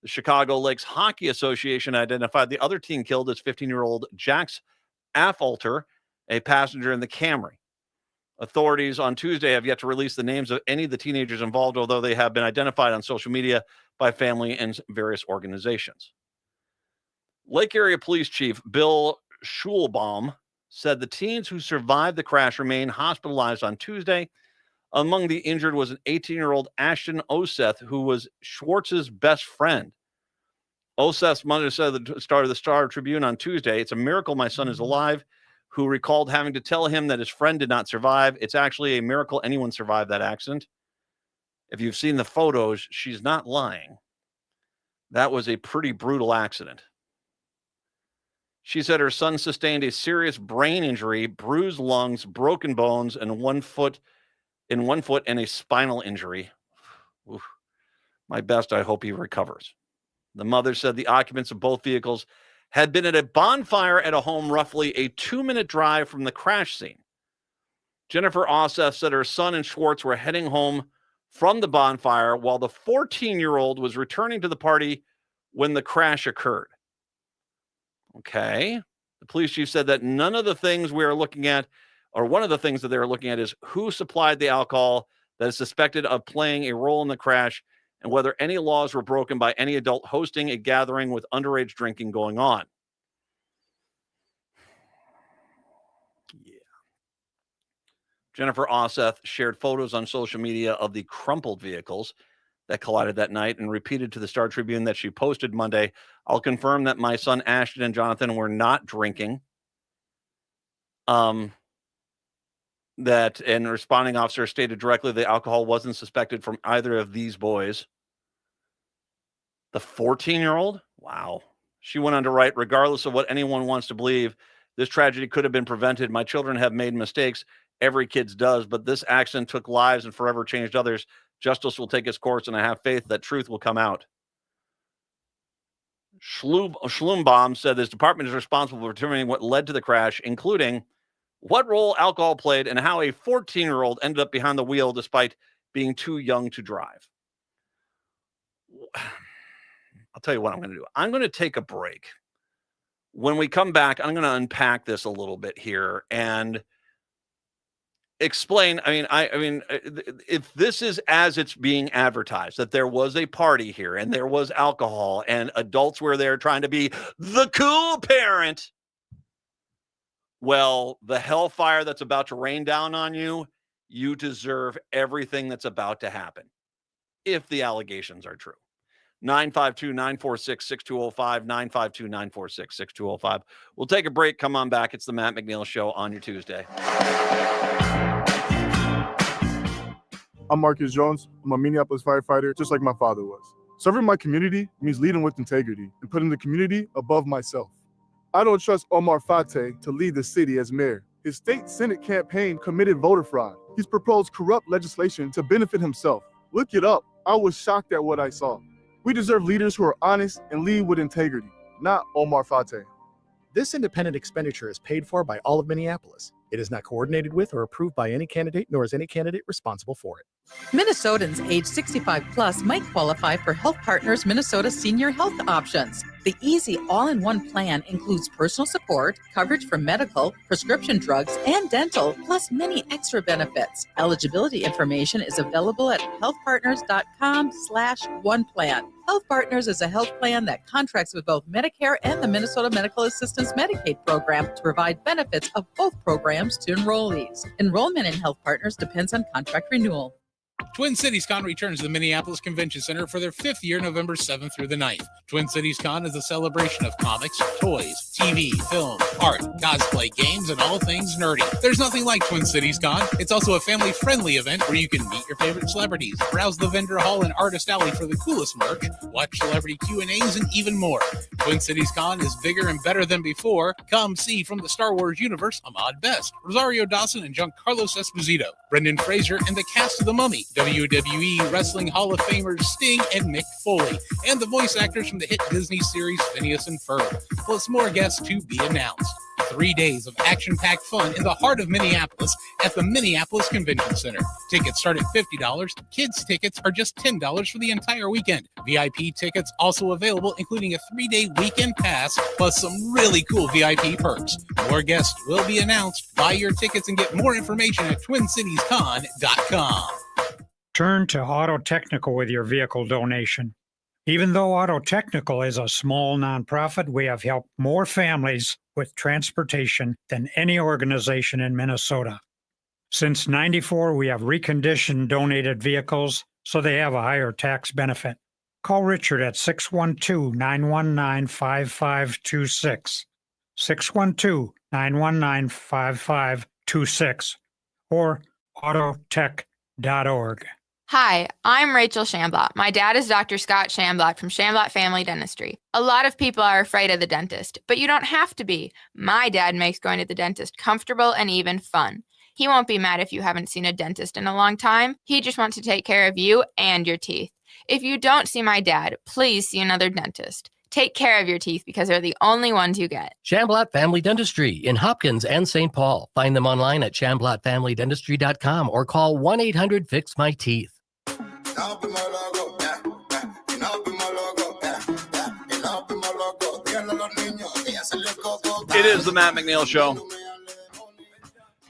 The Chicago Lakes Hockey Association identified the other teen killed as 15-year-old Jax Affolter, a passenger in the Camry. Authorities on Tuesday have yet to release the names of any of the teenagers involved, although they have been identified on social media by family and various organizations. Lake Area Police Chief Bill Schulbaum said the teens who survived the crash remain hospitalized on Tuesday. Among the injured was an 18-year-old Ashton Oseth, who was Schwartz's best friend. Oseth's mother said at the start of the Star-Tribune on Tuesday, "It's a miracle my son is alive," who recalled having to tell him that his friend did not survive. "It's actually a miracle anyone survived that accident." If you've seen the photos, she's not lying. That was a pretty brutal accident. She said her son sustained a serious brain injury, bruised lungs, broken bones, and one foot and a spinal injury. Oof. My best, I hope he recovers. The mother said the occupants of both vehicles had been at a bonfire at a home roughly a 2-minute drive from the crash scene. Jennifer Oseth said her son and Schwartz were heading home from the bonfire while the 14-year-old was returning to the party when the crash occurred. Okay. The police chief said that none of the things we are looking at, or one of the things that they were looking at, is who supplied the alcohol that is suspected of playing a role in the crash and whether any laws were broken by any adult hosting a gathering with underage drinking going on. Yeah. Jennifer Oseth shared photos on social media of the crumpled vehicles that collided that night and repeated to the Star Tribune that she posted Monday, "I'll confirm that my son Ashton and Jonathan were not drinking." That and responding officer stated directly the alcohol wasn't suspected from either of these boys. The 14-year-old? Wow. She went on to write, "Regardless of what anyone wants to believe, this tragedy could have been prevented. My children have made mistakes. Every kid does, but this accident took lives and forever changed others. Justice will take its course, and I have faith that truth will come out." Schlumbaum said this department is responsible for determining what led to the crash, including what role alcohol played and how a 14-year-old ended up behind the wheel despite being too young to drive. I'll tell you what I'm going to do. I'm going to take a break. When we come back, I'm going to unpack this a little bit here and explain. I mean, if this is as it's being advertised, that there was a party here and there was alcohol and adults were there trying to be the cool parent, well, the hellfire that's about to rain down on you, you deserve everything that's about to happen if the allegations are true. 952-946-6205, 952-946-6205. We'll take a break. Come on back. It's the Matt McNeil Show on your Tuesday. I'm Marcus Jones. I'm a Minneapolis firefighter, just like my father was. Serving my community means leading with integrity and putting the community above myself. I don't trust Omar Fateh to lead the city as mayor. His state Senate campaign committed voter fraud. He's proposed corrupt legislation to benefit himself. Look it up. I was shocked at what I saw. We deserve leaders who are honest and lead with integrity, not Omar Fateh. This independent expenditure is paid for by all of Minneapolis. It is not coordinated with or approved by any candidate, nor is any candidate responsible for it. Minnesotans age 65 plus might qualify for Health Partners Minnesota Senior Health Options. The easy all-in-one plan includes personal support, coverage for medical, prescription drugs, and dental, plus many extra benefits. Eligibility information is available at healthpartners.com/oneplan. Health Partners is a health plan that contracts with both Medicare and the Minnesota Medical Assistance Medicaid program to provide benefits of both programs to enrollees. Enrollment in Health Partners depends on contract renewal. Twin Cities Con returns to the Minneapolis Convention Center for their 5th year, November 7th through the 9th. Twin Cities Con is a celebration of comics, toys, TV, film, art, cosplay, games, and all things nerdy. There's nothing like Twin Cities Con. It's also a family-friendly event where you can meet your favorite celebrities, browse the vendor hall and artist alley for the coolest merch, watch celebrity Q&As, and even more. Twin Cities Con is bigger and better than before. Come see from the Star Wars universe Ahmad Best, Rosario Dawson and Giancarlo Esposito, Brendan Fraser, and the cast of The Mummy, WWE Wrestling Hall of Famers Sting and Mick Foley, and the voice actors from the hit Disney series Phineas and Ferb, plus more guests to be announced. 3 days of action-packed fun in the heart of Minneapolis at the Minneapolis Convention Center. Tickets start at $50. Kids tickets are just $10 for the entire weekend. VIP tickets also available, including a 3-day weekend pass, plus some really cool VIP perks. More guests will be announced. Buy your tickets and get more information at TwinCitiesCon.com. Turn to Auto Technical with your vehicle donation. Even though Auto Technical is a small nonprofit, we have helped more families with transportation than any organization in Minnesota. Since '94, we have reconditioned donated vehicles so they have a higher tax benefit. Call Richard at 612-919-5526, 612-919-5526, or autotech.org. Hi, I'm Rachel Shamblatt. My dad is Dr. Scott Shamblatt from Shamblatt Family Dentistry. A lot of people are afraid of the dentist, but you don't have to be. My dad makes going to the dentist comfortable and even fun. He won't be mad if you haven't seen a dentist in a long time. He just wants to take care of you and your teeth. If you don't see my dad, please see another dentist. Take care of your teeth because they're the only ones you get. Shamblatt Family Dentistry in Hopkins and St. Paul. Find them online at shamblattfamilydentistry.com or call 1-800-FIX-MY-TEETH. It is the Matt McNeil Show.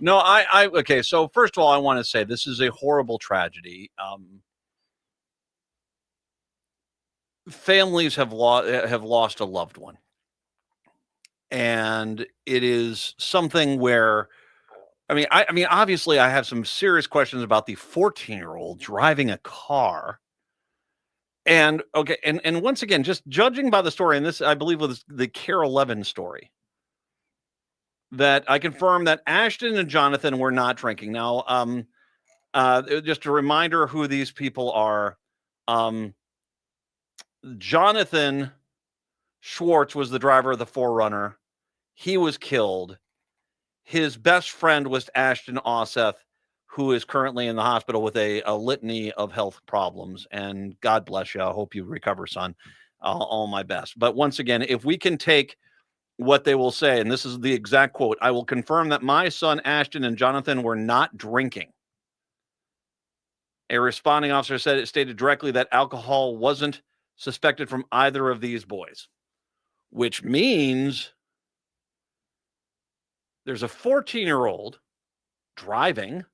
No, okay. So first of all, I want to say this is a horrible tragedy. Families have lost a loved one, and it is something where, I mean, obviously, I have some serious questions about the 14-year-old driving a car. And okay, and once again, just judging by the story, and this I believe was the Carol Levin story, that I confirm that Ashton and Jonathan were not drinking. Now, just a reminder who these people are. Jonathan Schwartz was the driver of the 4Runner. He was killed. His best friend was Ashton Osseth, who is currently in the hospital with a litany of health problems. And God bless you. I hope you recover, son. All my best. But once again, if we can take what they will say, and this is the exact quote, I will confirm that my son Ashton and Jonathan were not drinking. A responding officer stated directly that alcohol wasn't suspected from either of these boys, which means there's a 14-year-old driving,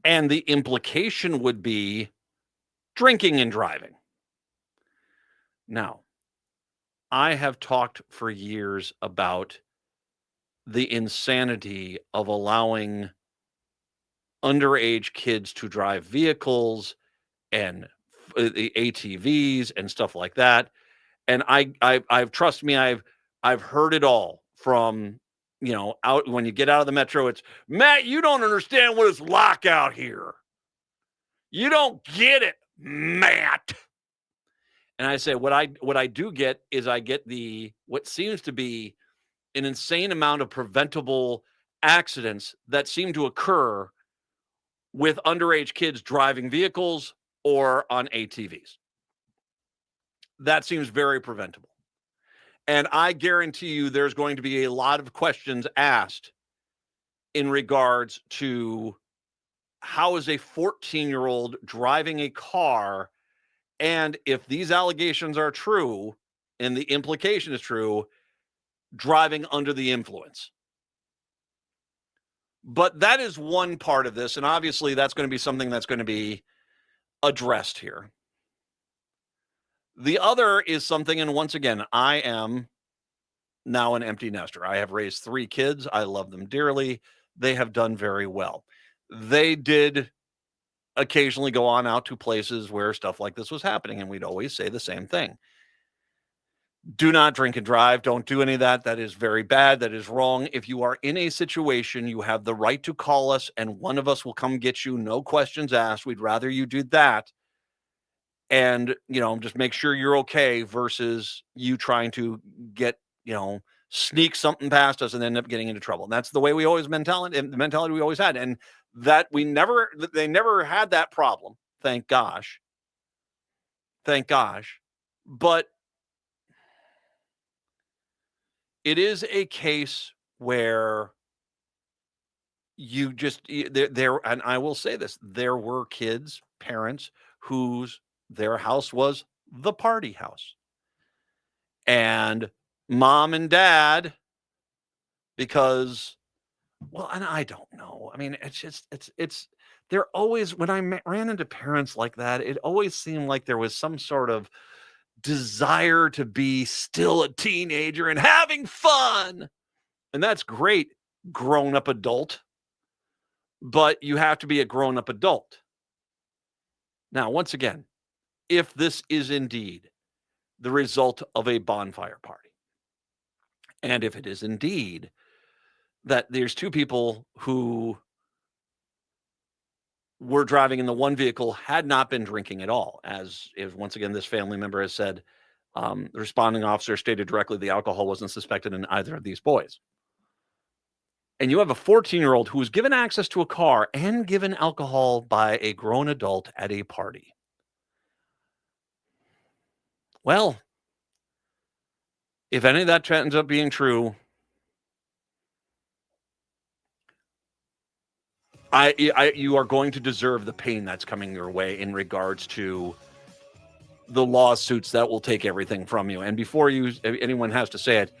and the implication would be drinking and driving. Now, I have talked for years about the insanity of allowing underage kids to drive vehicles and the ATVs and stuff like that. And I've trust me, I've heard it all from, out when you get out of the metro. It's, Matt, you don't understand what it's like out here. You don't get it, Matt. And I say, what I do get is I get what seems to be an insane amount of preventable accidents that seem to occur with underage kids driving vehicles or on ATVs. That seems very preventable. And I guarantee you there's going to be a lot of questions asked in regards to how is a 14-year-old driving a car, and if these allegations are true and the implication is true, driving under the influence. But that is one part of this, and obviously that's going to be something that's going to be addressed here. The other is something, and once again, I am now an empty nester. I have raised 3 kids. I love them dearly. They have done very well. They did occasionally go on out to places where stuff like this was happening, and we'd always say the same thing. Do not drink and drive. Don't do any of that. That is very bad. That is wrong. If you are in a situation, you have the right to call us, and one of us will come get you. No questions asked. We'd rather you do that. And, just make sure you're okay versus you trying to get, sneak something past us and end up getting into trouble. And that's the way we always the mentality we always had. And that they never had that problem. Thank gosh. Thank gosh. But it is a case where you just there, and I will say this, there were kids, parents their house was the party house. And mom and dad, because, well, and I don't know. I mean, they're always, when I ran into parents like that, it always seemed like there was some sort of desire to be still a teenager and having fun. And that's great, grown-up adult. But you have to be a grown-up adult. Now, once again, if this is indeed the result of a bonfire party, and if it is indeed that there's 2 people who were driving in the one vehicle, had not been drinking at all, as once again this family member has said, the responding officer stated directly the alcohol wasn't suspected in either of these boys. and you have a 14-year-old who was given access to a car and given alcohol by a grown adult at a party. Well, if any of that ends up being true, you are going to deserve the pain that's coming your way in regards to the lawsuits that will take everything from you. And before anyone has to say it,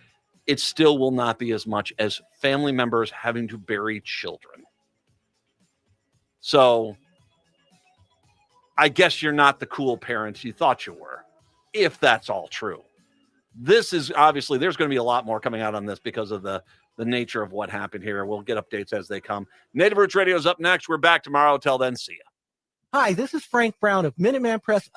it still will not be as much as family members having to bury children. So I guess you're not the cool parents you thought you were, if that's all true. This is obviously, there's going to be a lot more coming out on this because of the nature of what happened here. We'll get updates as they come. Native Roots Radio is up next. We're back tomorrow. Till then, see ya. Hi, this is Frank Brown of Minuteman Press.